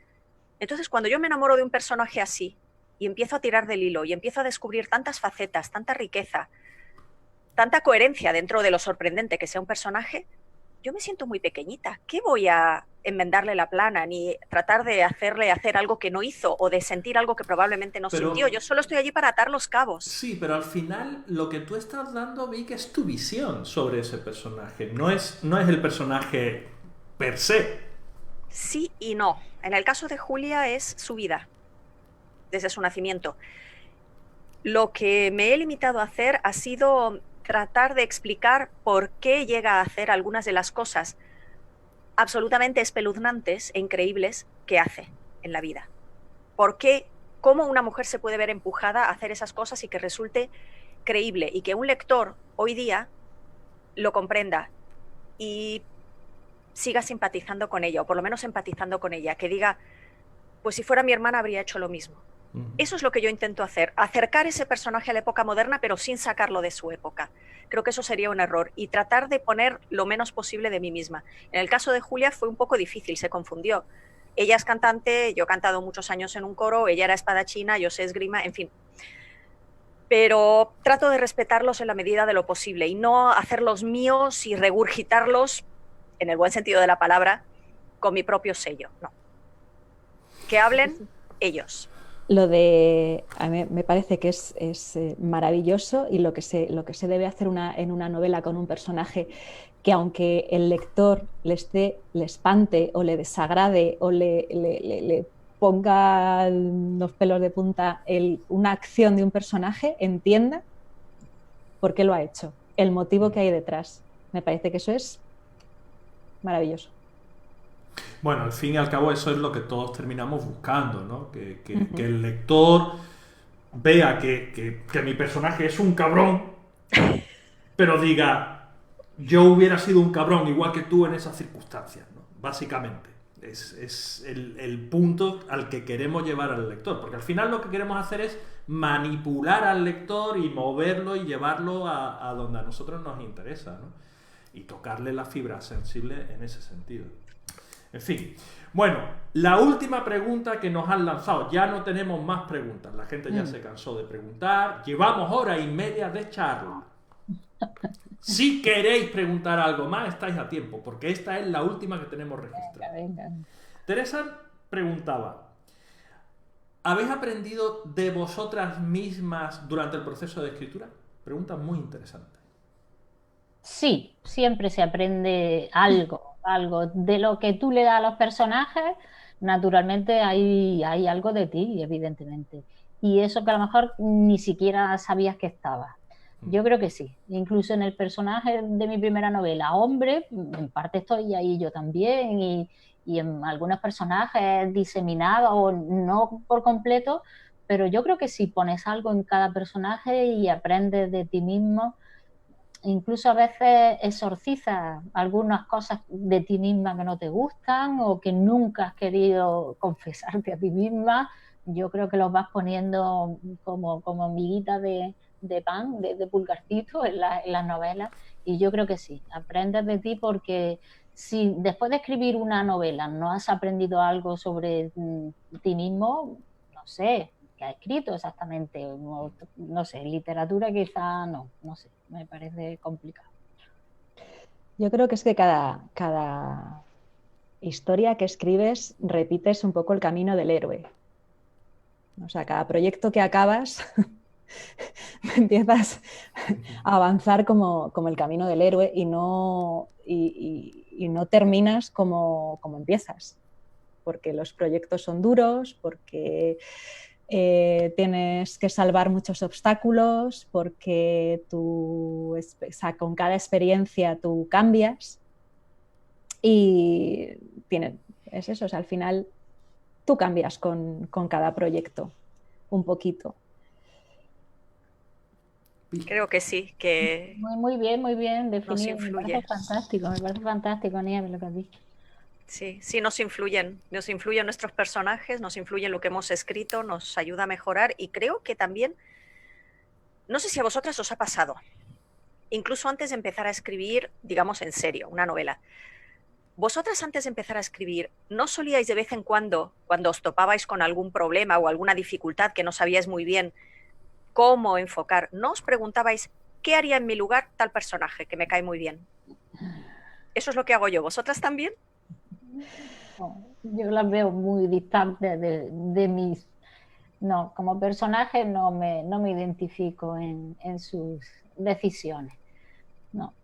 Entonces, cuando yo me enamoro de un personaje así y empiezo a tirar del hilo y empiezo a descubrir tantas facetas, tanta riqueza, tanta coherencia dentro de lo sorprendente que sea un personaje, yo me siento muy pequeñita. ¿Qué voy a enmendarle la plana ni tratar de hacerle hacer algo que no hizo o de sentir algo que probablemente no sintió? Yo solo estoy allí para atar los cabos. Sí, pero al final lo que tú estás dando, Vic, es tu visión sobre ese personaje. No es el personaje per se. Sí y no. En el caso de Julia es su vida, desde su nacimiento. Lo que me he limitado a hacer ha sido tratar de explicar por qué llega a hacer algunas de las cosas absolutamente espeluznantes e increíbles que hace en la vida. ¿Por qué? ¿Cómo una mujer se puede ver empujada a hacer esas cosas y que resulte creíble y que un lector hoy día lo comprenda y siga simpatizando con ella, o por lo menos empatizando con ella, que diga, pues si fuera mi hermana habría hecho lo mismo. Eso es lo que yo intento hacer, acercar ese personaje a la época moderna, pero sin sacarlo de su época. Creo que eso sería un error y tratar de poner lo menos posible de mí misma. En el caso de Julia fue un poco difícil, se confundió. Ella es cantante, yo he cantado muchos años en un coro, ella era espadachina, yo sé esgrima, en fin. Pero trato de respetarlos en la medida de lo posible y no hacerlos míos y regurgitarlos, en el buen sentido de la palabra, con mi propio sello, no. Que hablen ellos. Lo de, a mí me parece que es maravilloso, y lo que se debe hacer en una novela con un personaje que, aunque el lector le espante o le desagrade o le ponga los pelos de punta una acción de un personaje, entienda por qué lo ha hecho, el motivo que hay detrás. Me parece que eso es maravilloso. Bueno, al fin y al cabo eso es lo que todos terminamos buscando, ¿no? Que el lector vea que mi personaje es un cabrón, pero diga, yo hubiera sido un cabrón igual que tú en esas circunstancias, ¿no? Básicamente. Es el punto al que queremos llevar al lector, porque al final lo que queremos hacer es manipular al lector y moverlo y llevarlo a donde a nosotros nos interesa, ¿no? Y tocarle la fibra sensible en ese sentido. En fin, bueno, la última pregunta que nos han lanzado, ya no tenemos más preguntas, la gente ya se cansó de preguntar, llevamos hora y media de charla. Si queréis preguntar algo más, estáis a tiempo, porque esta es la última que tenemos registrada. Venga. Teresa preguntaba, ¿habéis aprendido de vosotras mismas durante el proceso de escritura? Pregunta muy interesante. Sí, siempre se aprende algo de lo que tú le das a los personajes. Naturalmente hay algo de ti, evidentemente, y eso que a lo mejor ni siquiera sabías que estaba. Yo creo que sí, incluso en el personaje de mi primera novela, hombre, en parte estoy ahí yo también, y en algunos personajes diseminados, no por completo, pero yo creo que si pones algo en cada personaje y aprendes de ti mismo, incluso a veces exorcizas algunas cosas de ti misma que no te gustan o que nunca has querido confesarte a ti misma. Yo creo que los vas poniendo como miguitas de pan, de pulgarcito en las novelas, y yo creo que sí, aprendes de ti, porque si después de escribir una novela no has aprendido algo sobre ti mismo, no sé qué ha escrito exactamente, no sé, literatura quizá no sé, me parece complicado. Yo creo que es que cada historia que escribes repites un poco el camino del héroe. O sea, cada proyecto que acabas empiezas a avanzar como el camino del héroe y no terminas como empiezas, porque los proyectos son duros, porque tienes que salvar muchos obstáculos, porque con cada experiencia tú cambias y es eso, o sea, al final tú cambias con cada proyecto un poquito. Creo que sí, que muy bien definido. influye. Me parece fantástico, Nieves, lo que has dicho. Sí, nos influyen nuestros personajes, nos influye lo que hemos escrito, nos ayuda a mejorar, y creo que también, no sé si a vosotras os ha pasado, incluso antes de empezar a escribir, digamos en serio, una novela, vosotras antes de empezar a escribir, ¿no solíais de vez en cuando os topabais con algún problema o alguna dificultad que no sabíais muy bien cómo enfocar, no os preguntabais qué haría en mi lugar tal personaje que me cae muy bien? Eso es lo que hago yo. ¿Vosotras también? No, yo las veo muy distantes de mis... No, como personaje no me identifico en sus decisiones. No,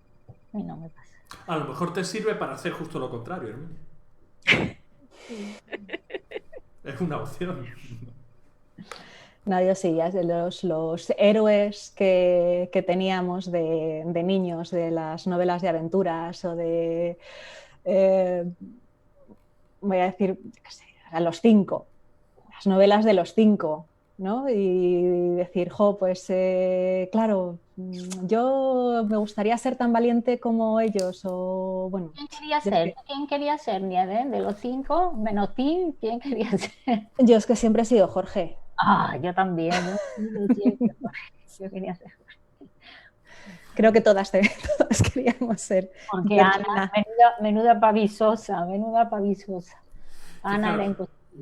a mí no me pasa. A lo mejor te sirve para hacer justo lo contrario, Herminia. Es una opción. No, yo sí, los héroes que teníamos de niños, de las novelas de aventuras o de... voy a decir, qué sé, a los 5, las novelas de los 5, ¿no? Y decir, pues claro, yo me gustaría ser tan valiente como ellos, o bueno... ¿Quién quería ser, Nieves? De los 5, menos Tim, ¿quién quería ser? Yo es que siempre he sido Jorge. Yo también. Yo quería ser. Creo que todas queríamos ser. Porque Ana, menuda pavisosa. Ana era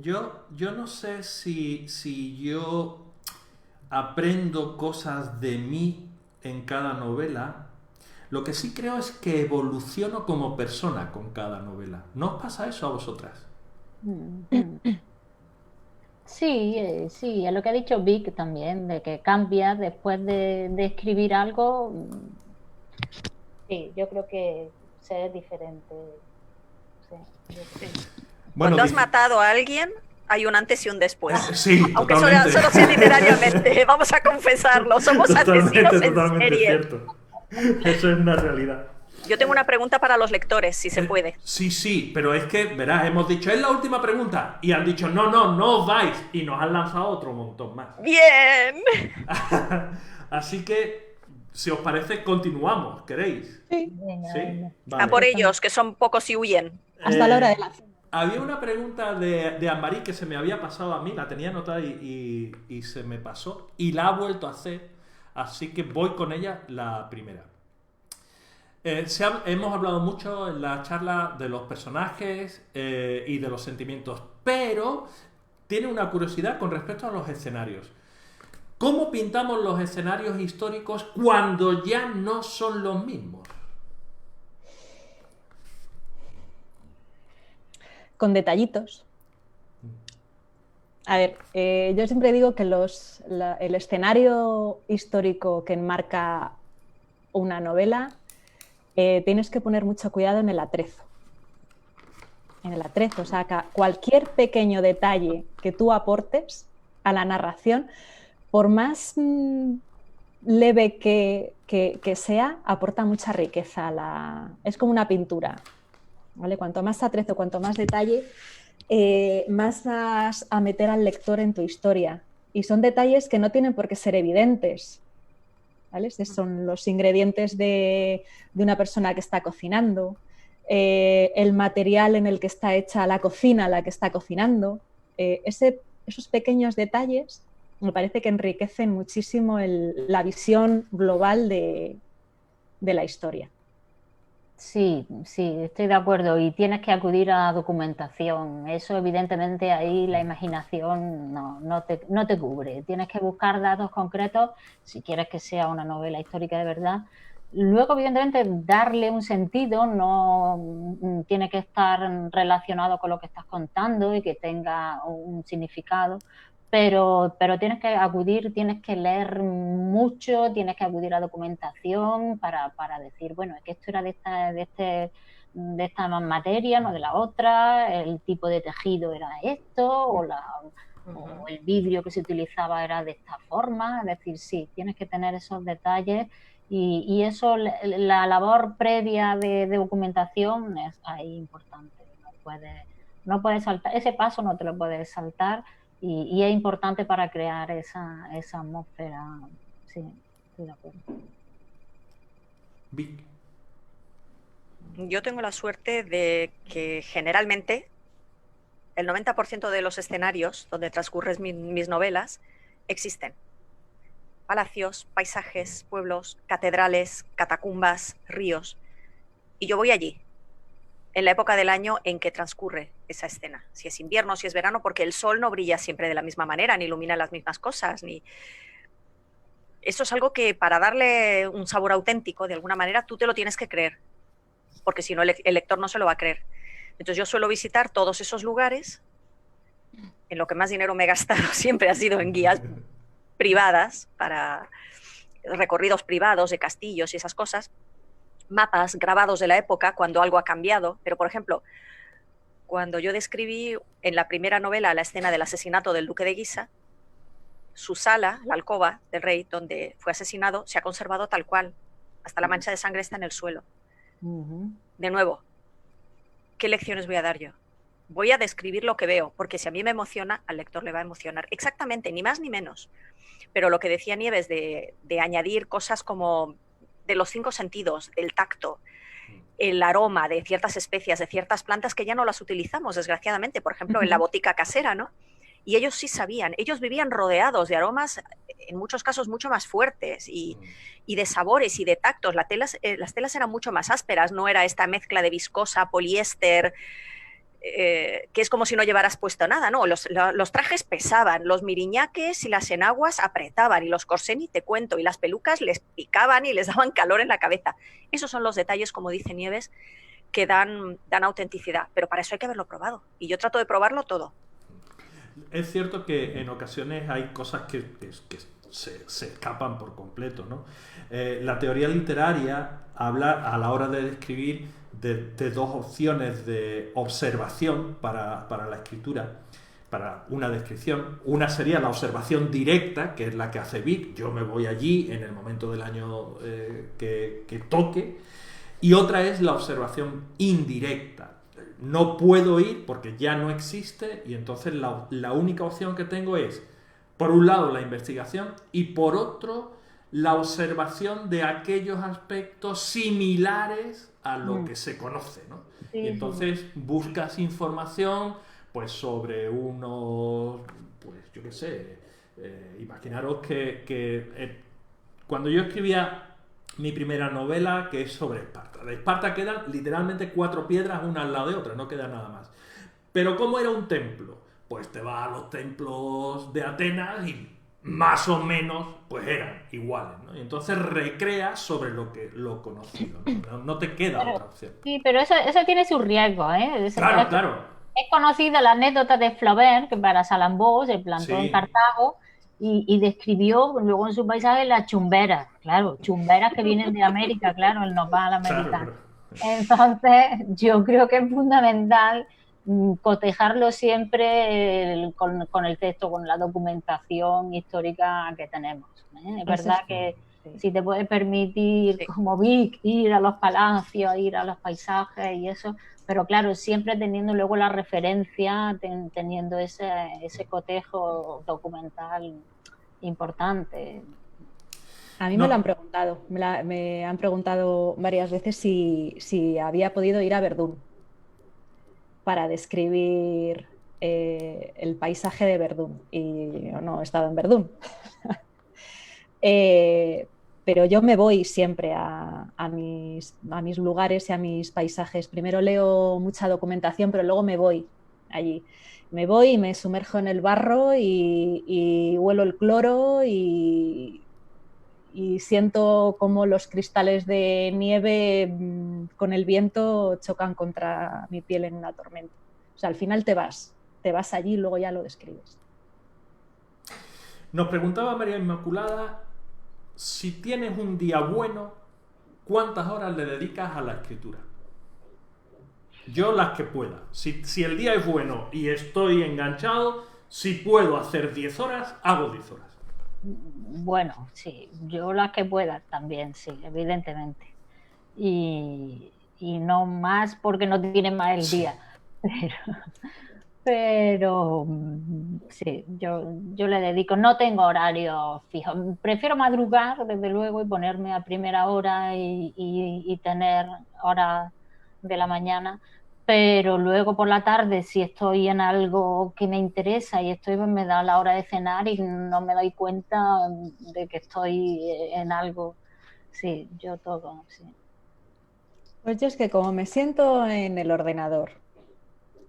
Fijaros, yo no sé si yo aprendo cosas de mí en cada novela. Lo que sí creo es que evoluciono como persona con cada novela. ¿No os pasa eso a vosotras? Sí, sí, es lo que ha dicho Vic también, de que cambia después de escribir algo. Sí, yo creo que ser diferente. Sí, yo creo. Cuando has dice- matado a alguien, hay un antes y un después. Sí, Aunque totalmente. solo sea literariamente, vamos a confesarlo, somos asesinos en serie. cierto. Eso es una realidad. Yo tengo una pregunta para los lectores, si se puede. Sí, pero es que, verás, hemos dicho, es la última pregunta. Y han dicho, no os vais. Y nos han lanzado otro montón más. ¡Bien! Así que, si os parece, continuamos. ¿Queréis? Sí. Venga, Sí. venga. Vale. A por ellos, que son pocos y huyen. Hasta la hora de la cena. Había una pregunta de Anne-Marie que se me había pasado a mí, la tenía anotada y se me pasó. Y la ha vuelto a hacer. Así que voy con ella la primera. Hemos hablado mucho en la charla de los personajes y de los sentimientos, pero tiene una curiosidad con respecto a los escenarios. ¿Cómo pintamos los escenarios históricos cuando ya no son los mismos? Con detallitos. A ver, yo siempre digo que el escenario histórico que enmarca una novela, tienes que poner mucho cuidado en el atrezo. O sea, que cualquier pequeño detalle que tú aportes a la narración, por más leve que sea, aporta mucha riqueza. Es como una pintura, ¿vale? Cuanto más atrezo, cuanto más detalle, más vas a meter al lector en tu historia. Y son detalles que no tienen por qué ser evidentes, ¿vale? Son los ingredientes de una persona que está cocinando, el material en el que está hecha la cocina, la que está cocinando. Esos pequeños detalles me parece que enriquecen muchísimo la visión global de la historia. Sí, estoy de acuerdo. Y tienes que acudir a documentación. Eso, evidentemente, ahí la imaginación no te cubre. Tienes que buscar datos concretos si quieres que sea una novela histórica de verdad. Luego, evidentemente, darle un sentido no tiene que estar relacionado con lo que estás contando y que tenga un significado. Pero tienes que acudir, tienes que leer mucho, tienes que acudir a documentación para decir, bueno, es que esto era de esta materia, no de la otra, el tipo de tejido era esto, o el vidrio que se utilizaba era de esta forma. Es decir, sí, tienes que tener esos detalles y eso, la labor previa de documentación es ahí importante. No puedes saltar, ese paso no te lo puedes saltar. Y es importante para crear esa atmósfera. Sí, estoy de acuerdo. Vic. Yo tengo la suerte de que generalmente el 90% de los escenarios donde transcurren mis novelas existen. Palacios, paisajes, pueblos, catedrales, catacumbas, ríos. Y yo voy allí, en la época del año en que transcurre esa escena. Si es invierno, si es verano, porque el sol no brilla siempre de la misma manera, ni ilumina las mismas cosas. Eso es algo que para darle un sabor auténtico, de alguna manera, tú te lo tienes que creer, porque si no el lector no se lo va a creer. Entonces yo suelo visitar todos esos lugares. En lo que más dinero me he gastado siempre ha sido en guías privadas, para recorridos privados de castillos y esas cosas, mapas grabados de la época cuando algo ha cambiado. Pero, por ejemplo, cuando yo describí en la primera novela la escena del asesinato del duque de Guisa, su sala, la alcoba del rey donde fue asesinado, se ha conservado tal cual. Hasta la mancha de sangre está en el suelo. De nuevo, ¿qué lecciones voy a dar yo? Voy a describir lo que veo, porque si a mí me emociona, al lector le va a emocionar. Exactamente, ni más ni menos. Pero lo que decía Nieves de añadir cosas como de los 5 sentidos, el tacto, el aroma de ciertas especias, de ciertas plantas que ya no las utilizamos, desgraciadamente, por ejemplo, en la botica casera, ¿no? Y ellos sí sabían, ellos vivían rodeados de aromas, en muchos casos mucho más fuertes, y de sabores y de tactos. Las telas eran mucho más ásperas, no era esta mezcla de viscosa, poliéster, que es como si no llevaras puesto nada, ¿no? Los trajes pesaban, los miriñaques y las enaguas apretaban, y los corsés ni te cuento, y las pelucas les picaban y les daban calor en la cabeza. Esos son los detalles, como dice Nieves, que dan autenticidad, pero para eso hay que haberlo probado, y yo trato de probarlo todo. Es cierto que en ocasiones hay cosas que se escapan por completo, ¿no? La teoría literaria habla a la hora de describir de dos opciones de observación para la escritura, para una descripción. Una sería la observación directa, que es la que hace Vic, yo me voy allí en el momento del año que toque, y otra es la observación indirecta. No puedo ir porque ya no existe, y entonces la única opción que tengo es, por un lado, la investigación, y por otro, la observación de aquellos aspectos similares a lo que se conoce, ¿no? Sí, y entonces buscas información pues sobre unos, pues yo qué sé, imaginaros que cuando yo escribía mi primera novela, que es sobre Esparta. De Esparta quedan literalmente 4 piedras una al lado de otra, no queda nada más. Pero ¿cómo era un templo? Pues te vas a los templos de Atenas y más o menos pues eran iguales, ¿no? Y entonces recreas sobre lo conocido, ¿no? No te queda otra opción. Sí, pero eso tiene su riesgo, ¿eh? Claro, claro. Es conocida la anécdota de Flaubert, que para Salambó se plantó en Cartago y describió luego en su paisaje las chumberas, claro, chumberas que vienen de América, claro, el nopal americano. Claro. Entonces, yo creo que es fundamental cotejarlo siempre con el texto, con la documentación histórica que tenemos. Es verdad que si te puedes permitir, como Vic, ir a los palacios, ir a los paisajes y eso, pero claro, siempre teniendo luego la referencia, teniendo ese cotejo documental importante. A mí me lo han preguntado, me han preguntado varias veces si había podido ir a Verdún para describir el paisaje de Verdún, y yo no he estado en Verdún. Pero yo me voy siempre a mis lugares y a mis paisajes. Primero leo mucha documentación, pero luego me voy allí. Me voy y me sumerjo en el barro y huelo el cloro y siento cómo los cristales de nieve con el viento chocan contra mi piel en una tormenta. O sea, al final te vas allí y luego ya lo describes. Nos preguntaba María Inmaculada, si tienes un día bueno, ¿cuántas horas le dedicas a la escritura? Yo las que pueda. Si el día es bueno y estoy enganchado, si puedo hacer 10 horas, hago 10 horas. Bueno, sí, yo las que pueda también, sí, evidentemente. Y no más porque no tiene más el día. Pero sí, yo le dedico, no tengo horario fijo, prefiero madrugar desde luego y ponerme a primera hora y tener horas de la mañana, pero luego por la tarde si estoy en algo que me interesa y me da la hora de cenar y no me doy cuenta de que estoy en algo, sí, yo todo, sí. Pues yo es que como me siento en el ordenador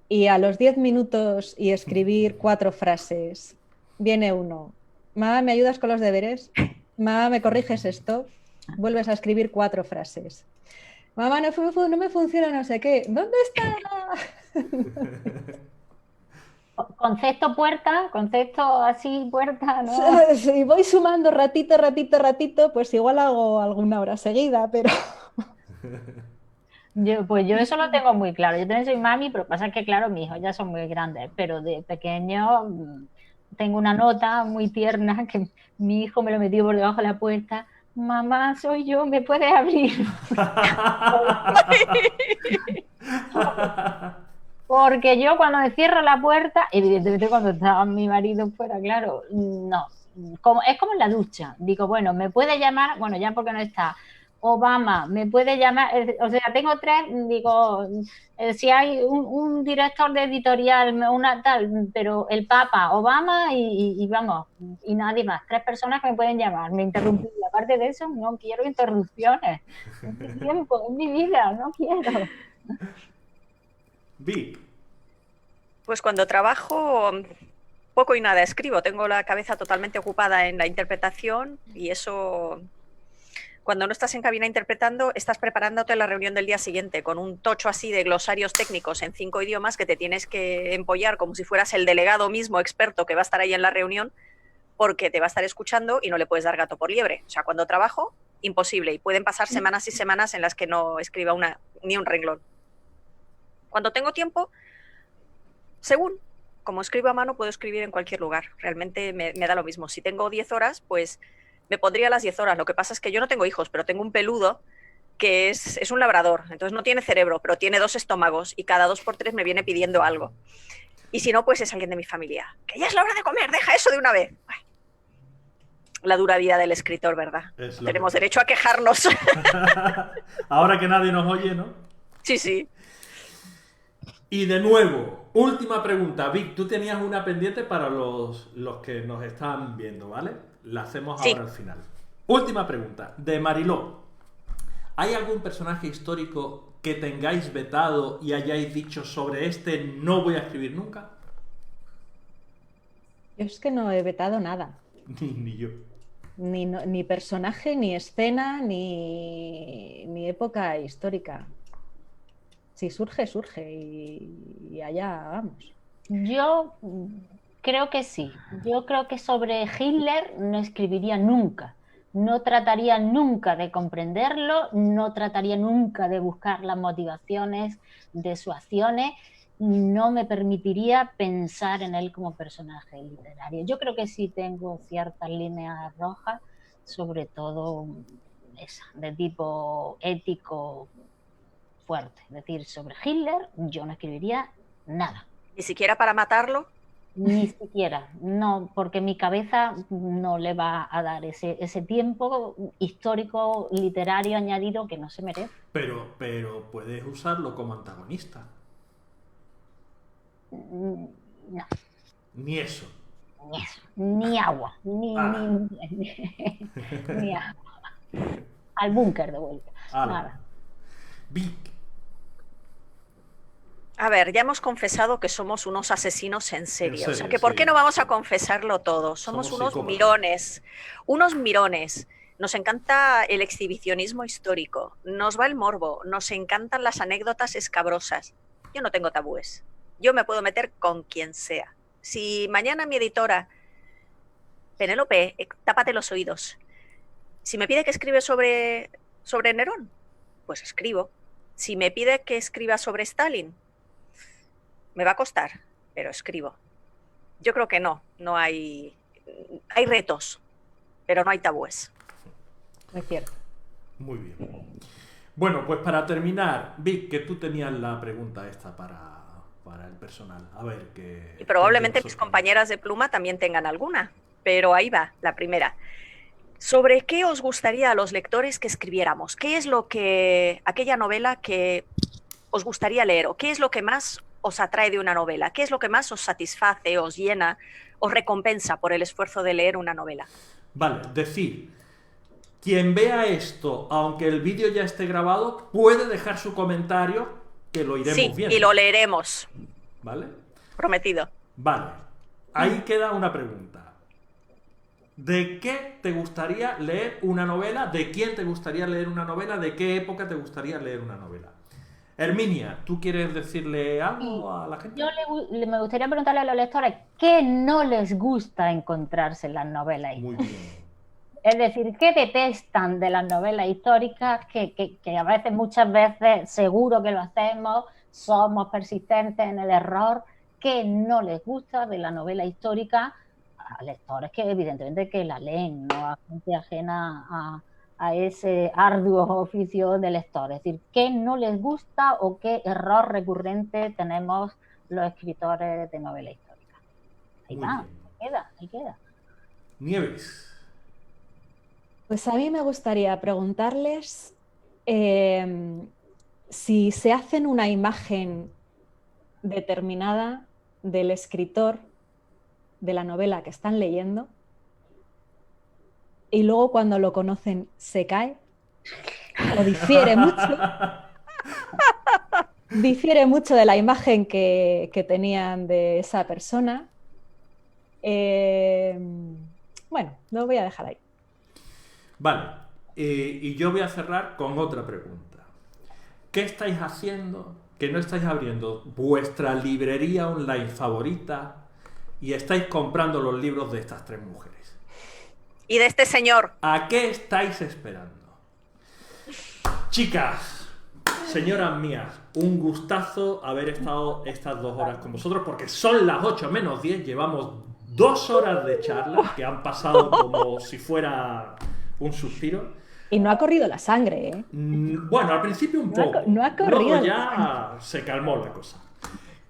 y a los 10 minutos y escribir 4 frases, viene uno, mamá, ¿me ayudas con los deberes? Mamá, ¿me corriges esto? Vuelves a escribir 4 frases. Mamá, no me funciona no sé qué. ¿Dónde está? Concepto así, puerta, ¿no? Si voy sumando ratito, pues igual hago alguna hora seguida, pero... Yo eso lo tengo muy claro. Yo también soy mami, pero pasa que, claro, mis hijos ya son muy grandes, pero de pequeño tengo una nota muy tierna que mi hijo me lo metió por debajo de la puerta. Mamá, soy yo, ¿me puedes abrir? Porque yo cuando me cierro la puerta, evidentemente cuando estaba mi marido fuera, claro, no. Es como en la ducha. Digo, bueno, me puede llamar, bueno, ya porque no está, Obama, me puede llamar, o sea, tengo tres, digo, si hay un director de editorial, una tal, pero el Papa, Obama y vamos, y nadie más, tres personas que me pueden llamar, me interrumpí, y aparte de eso, no quiero interrupciones, es mi tiempo, es mi vida, no quiero. Vi. Pues cuando trabajo, poco y nada escribo, tengo la cabeza totalmente ocupada en la interpretación y eso, cuando no estás en cabina interpretando, estás preparándote la reunión del día siguiente con un tocho así de glosarios técnicos en 5 idiomas que te tienes que empollar como si fueras el delegado mismo experto que va a estar ahí en la reunión, porque te va a estar escuchando y no le puedes dar gato por liebre. O sea, cuando trabajo, imposible, y pueden pasar semanas y semanas en las que no escriba ni un renglón. Cuando tengo tiempo, según, como escribo a mano, puedo escribir en cualquier lugar. Realmente me da lo mismo. Si tengo 10 horas, pues me pondría las 10 horas. Lo que pasa es que yo no tengo hijos, pero tengo un peludo que es un labrador. Entonces no tiene cerebro, pero tiene 2 estómagos y cada 2 por 3 me viene pidiendo algo. Y si no, pues es alguien de mi familia. Que ya es la hora de comer, deja eso de una vez. La dura vida del escritor, ¿verdad? Tenemos derecho a quejarnos. Ahora que nadie nos oye, ¿no? Sí, sí. Y de nuevo, última pregunta. Vic, tú tenías una pendiente para los que nos están viendo, ¿vale? La hacemos ahora al final. Última pregunta. De Mariló. ¿Hay algún personaje histórico que tengáis vetado y hayáis dicho sobre este no voy a escribir nunca? Yo es que no he vetado nada. Ni yo. Ni personaje, ni escena, ni época histórica. Si surge, surge y allá vamos. Yo creo que sí. Yo creo que sobre Hitler no escribiría nunca. No trataría nunca de comprenderlo, no trataría nunca de buscar las motivaciones de sus acciones, no me permitiría pensar en él como personaje literario. Yo creo que sí tengo ciertas líneas rojas, sobre todo esa, de tipo ético fuerte. Es decir, sobre Hitler yo no escribiría nada. ¿Ni siquiera para matarlo? Ni siquiera, no, porque mi cabeza no le va a dar ese tiempo histórico, literario añadido que no se merece. Pero puedes usarlo como antagonista. No. Ni eso. Ni eso, ni agua, ni agua. Al búnker de vuelta. Nada. Vic. A ver, ya hemos confesado que somos unos asesinos en serio. O sea, que ¿por sí. qué no vamos a confesarlo todo? Somos unos psicópatas. mirones. Unos mirones. Nos encanta el exhibicionismo histórico. Nos va el morbo. Nos encantan las anécdotas escabrosas. Yo no tengo tabúes. Yo me puedo meter con quien sea. Si mañana mi editora, Penélope, tápate los oídos. Si me pide que escriba sobre Nerón, pues escribo. Si me pide que escriba sobre Stalin, me va a costar, pero escribo. Yo creo que no hay retos, pero no hay tabúes. Es cierto. Muy bien. Bueno, pues para terminar, Vic, que tú tenías la pregunta esta para el personal. A ver, que... Y probablemente mis compañeras de pluma también tengan alguna, pero ahí va, la primera. ¿Sobre qué os gustaría a los lectores que escribiéramos? ¿Qué es aquella novela que os gustaría leer? ¿O qué es lo que más os atrae de una novela? ¿Qué es lo que más os satisface, os llena, os recompensa por el esfuerzo de leer una novela? Vale, decir, quien vea esto, aunque el vídeo ya esté grabado, puede dejar su comentario, que lo iremos viendo. Sí, y lo leeremos. ¿Vale? Prometido. Vale, ahí queda una pregunta. ¿De qué te gustaría leer una novela? ¿De quién te gustaría leer una novela? ¿De qué época te gustaría leer una novela? Herminia, ¿tú quieres decirle algo a la gente? Yo me gustaría preguntarle a los lectores qué no les gusta encontrarse en las novelas históricas. Muy bien. Es decir, qué detestan de las novelas históricas, que a veces, muchas veces, seguro que lo hacemos, somos persistentes en el error, qué no les gusta de la novela histórica a lectores que evidentemente que la leen, no a gente ajena a ese arduo oficio de lector. Es decir, qué no les gusta o qué error recurrente tenemos los escritores de novela histórica. Ahí va, ahí queda. Nieves. Pues a mí me gustaría preguntarles si se hacen una imagen determinada del escritor de la novela que están leyendo y luego cuando lo conocen se cae o difiere mucho de la imagen que tenían de esa persona. Bueno, lo voy a dejar ahí. Vale, y yo voy a cerrar con otra pregunta. ¿Qué estáis haciendo que no estáis abriendo vuestra librería online favorita y estáis comprando los libros de estas tres mujeres? Y de este señor. ¿A qué estáis esperando? Chicas, señoras mías, un gustazo haber estado estas 2 horas con vosotros, porque son las 8 menos 10, llevamos 2 horas de charla que han pasado como si fuera un suspiro. Y no ha corrido la sangre, ¿eh? Bueno, al principio un poco. No ha corrido. Luego ya se calmó la cosa.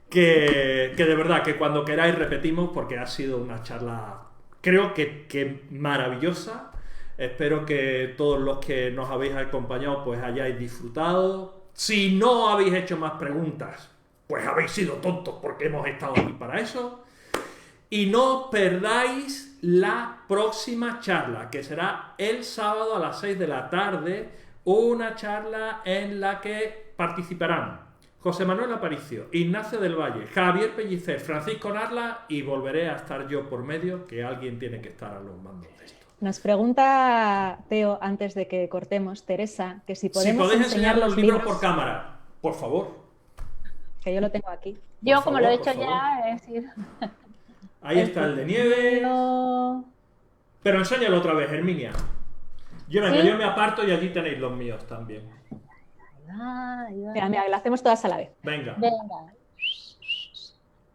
Que de verdad, que cuando queráis repetimos, porque ha sido una charla, creo que maravillosa. Espero que todos los que nos habéis acompañado pues hayáis disfrutado. Si no habéis hecho más preguntas, pues habéis sido tontos, porque hemos estado aquí para eso. Y no os perdáis la próxima charla, que será el sábado a las 6 de la tarde, una charla en la que participarán José Manuel Aparicio, Ignacio del Valle, Javier Pellicer, Francisco Narla, y volveré a estar yo por medio, que alguien tiene que estar a los mandos de esto. Nos pregunta Teo, antes de que cortemos, Teresa, que si podemos enseñar los libros por cámara, por favor. Que yo lo tengo aquí. Yo, como lo he hecho ya, es decir... Ahí está el de nieve. No. Pero enséñalo otra vez, Herminia. Yo ¿Sí? me aparto y allí tenéis los míos también. Ahí va. Mira, lo hacemos todas a la vez. Venga. Venga.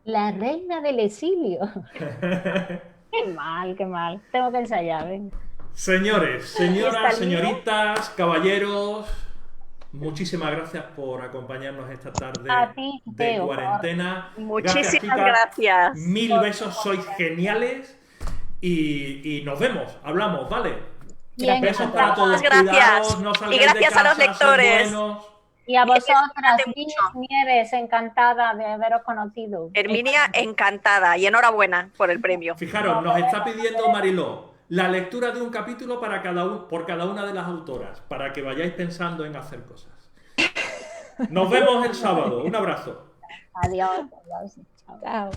La reina del exilio. Qué mal, qué mal. Tengo que ensayar, venga. Señores, señoras, ¿Está lindo? señoritas, caballeros, muchísimas gracias por acompañarnos esta tarde A ti, de Teo, cuarentena. Muchísimas chicas. gracias. 1000 besos, sois geniales. Y nos vemos, hablamos, ¿vale? Bien, Besos para todos. Muchas gracias. Cuidaos, no salgáis Y gracias de a los casa, sed lectores. buenos. Y a vosotras, Cuídate Liz mucho. Nieves, encantada de haberos conocido. Herminia, encantada y enhorabuena por el premio. Fijaros, nos está pidiendo Mariló la lectura de un capítulo para por cada una de las autoras, para que vayáis pensando en hacer cosas. Nos vemos el sábado. Un abrazo. Adiós. Adiós. Chao. Chao.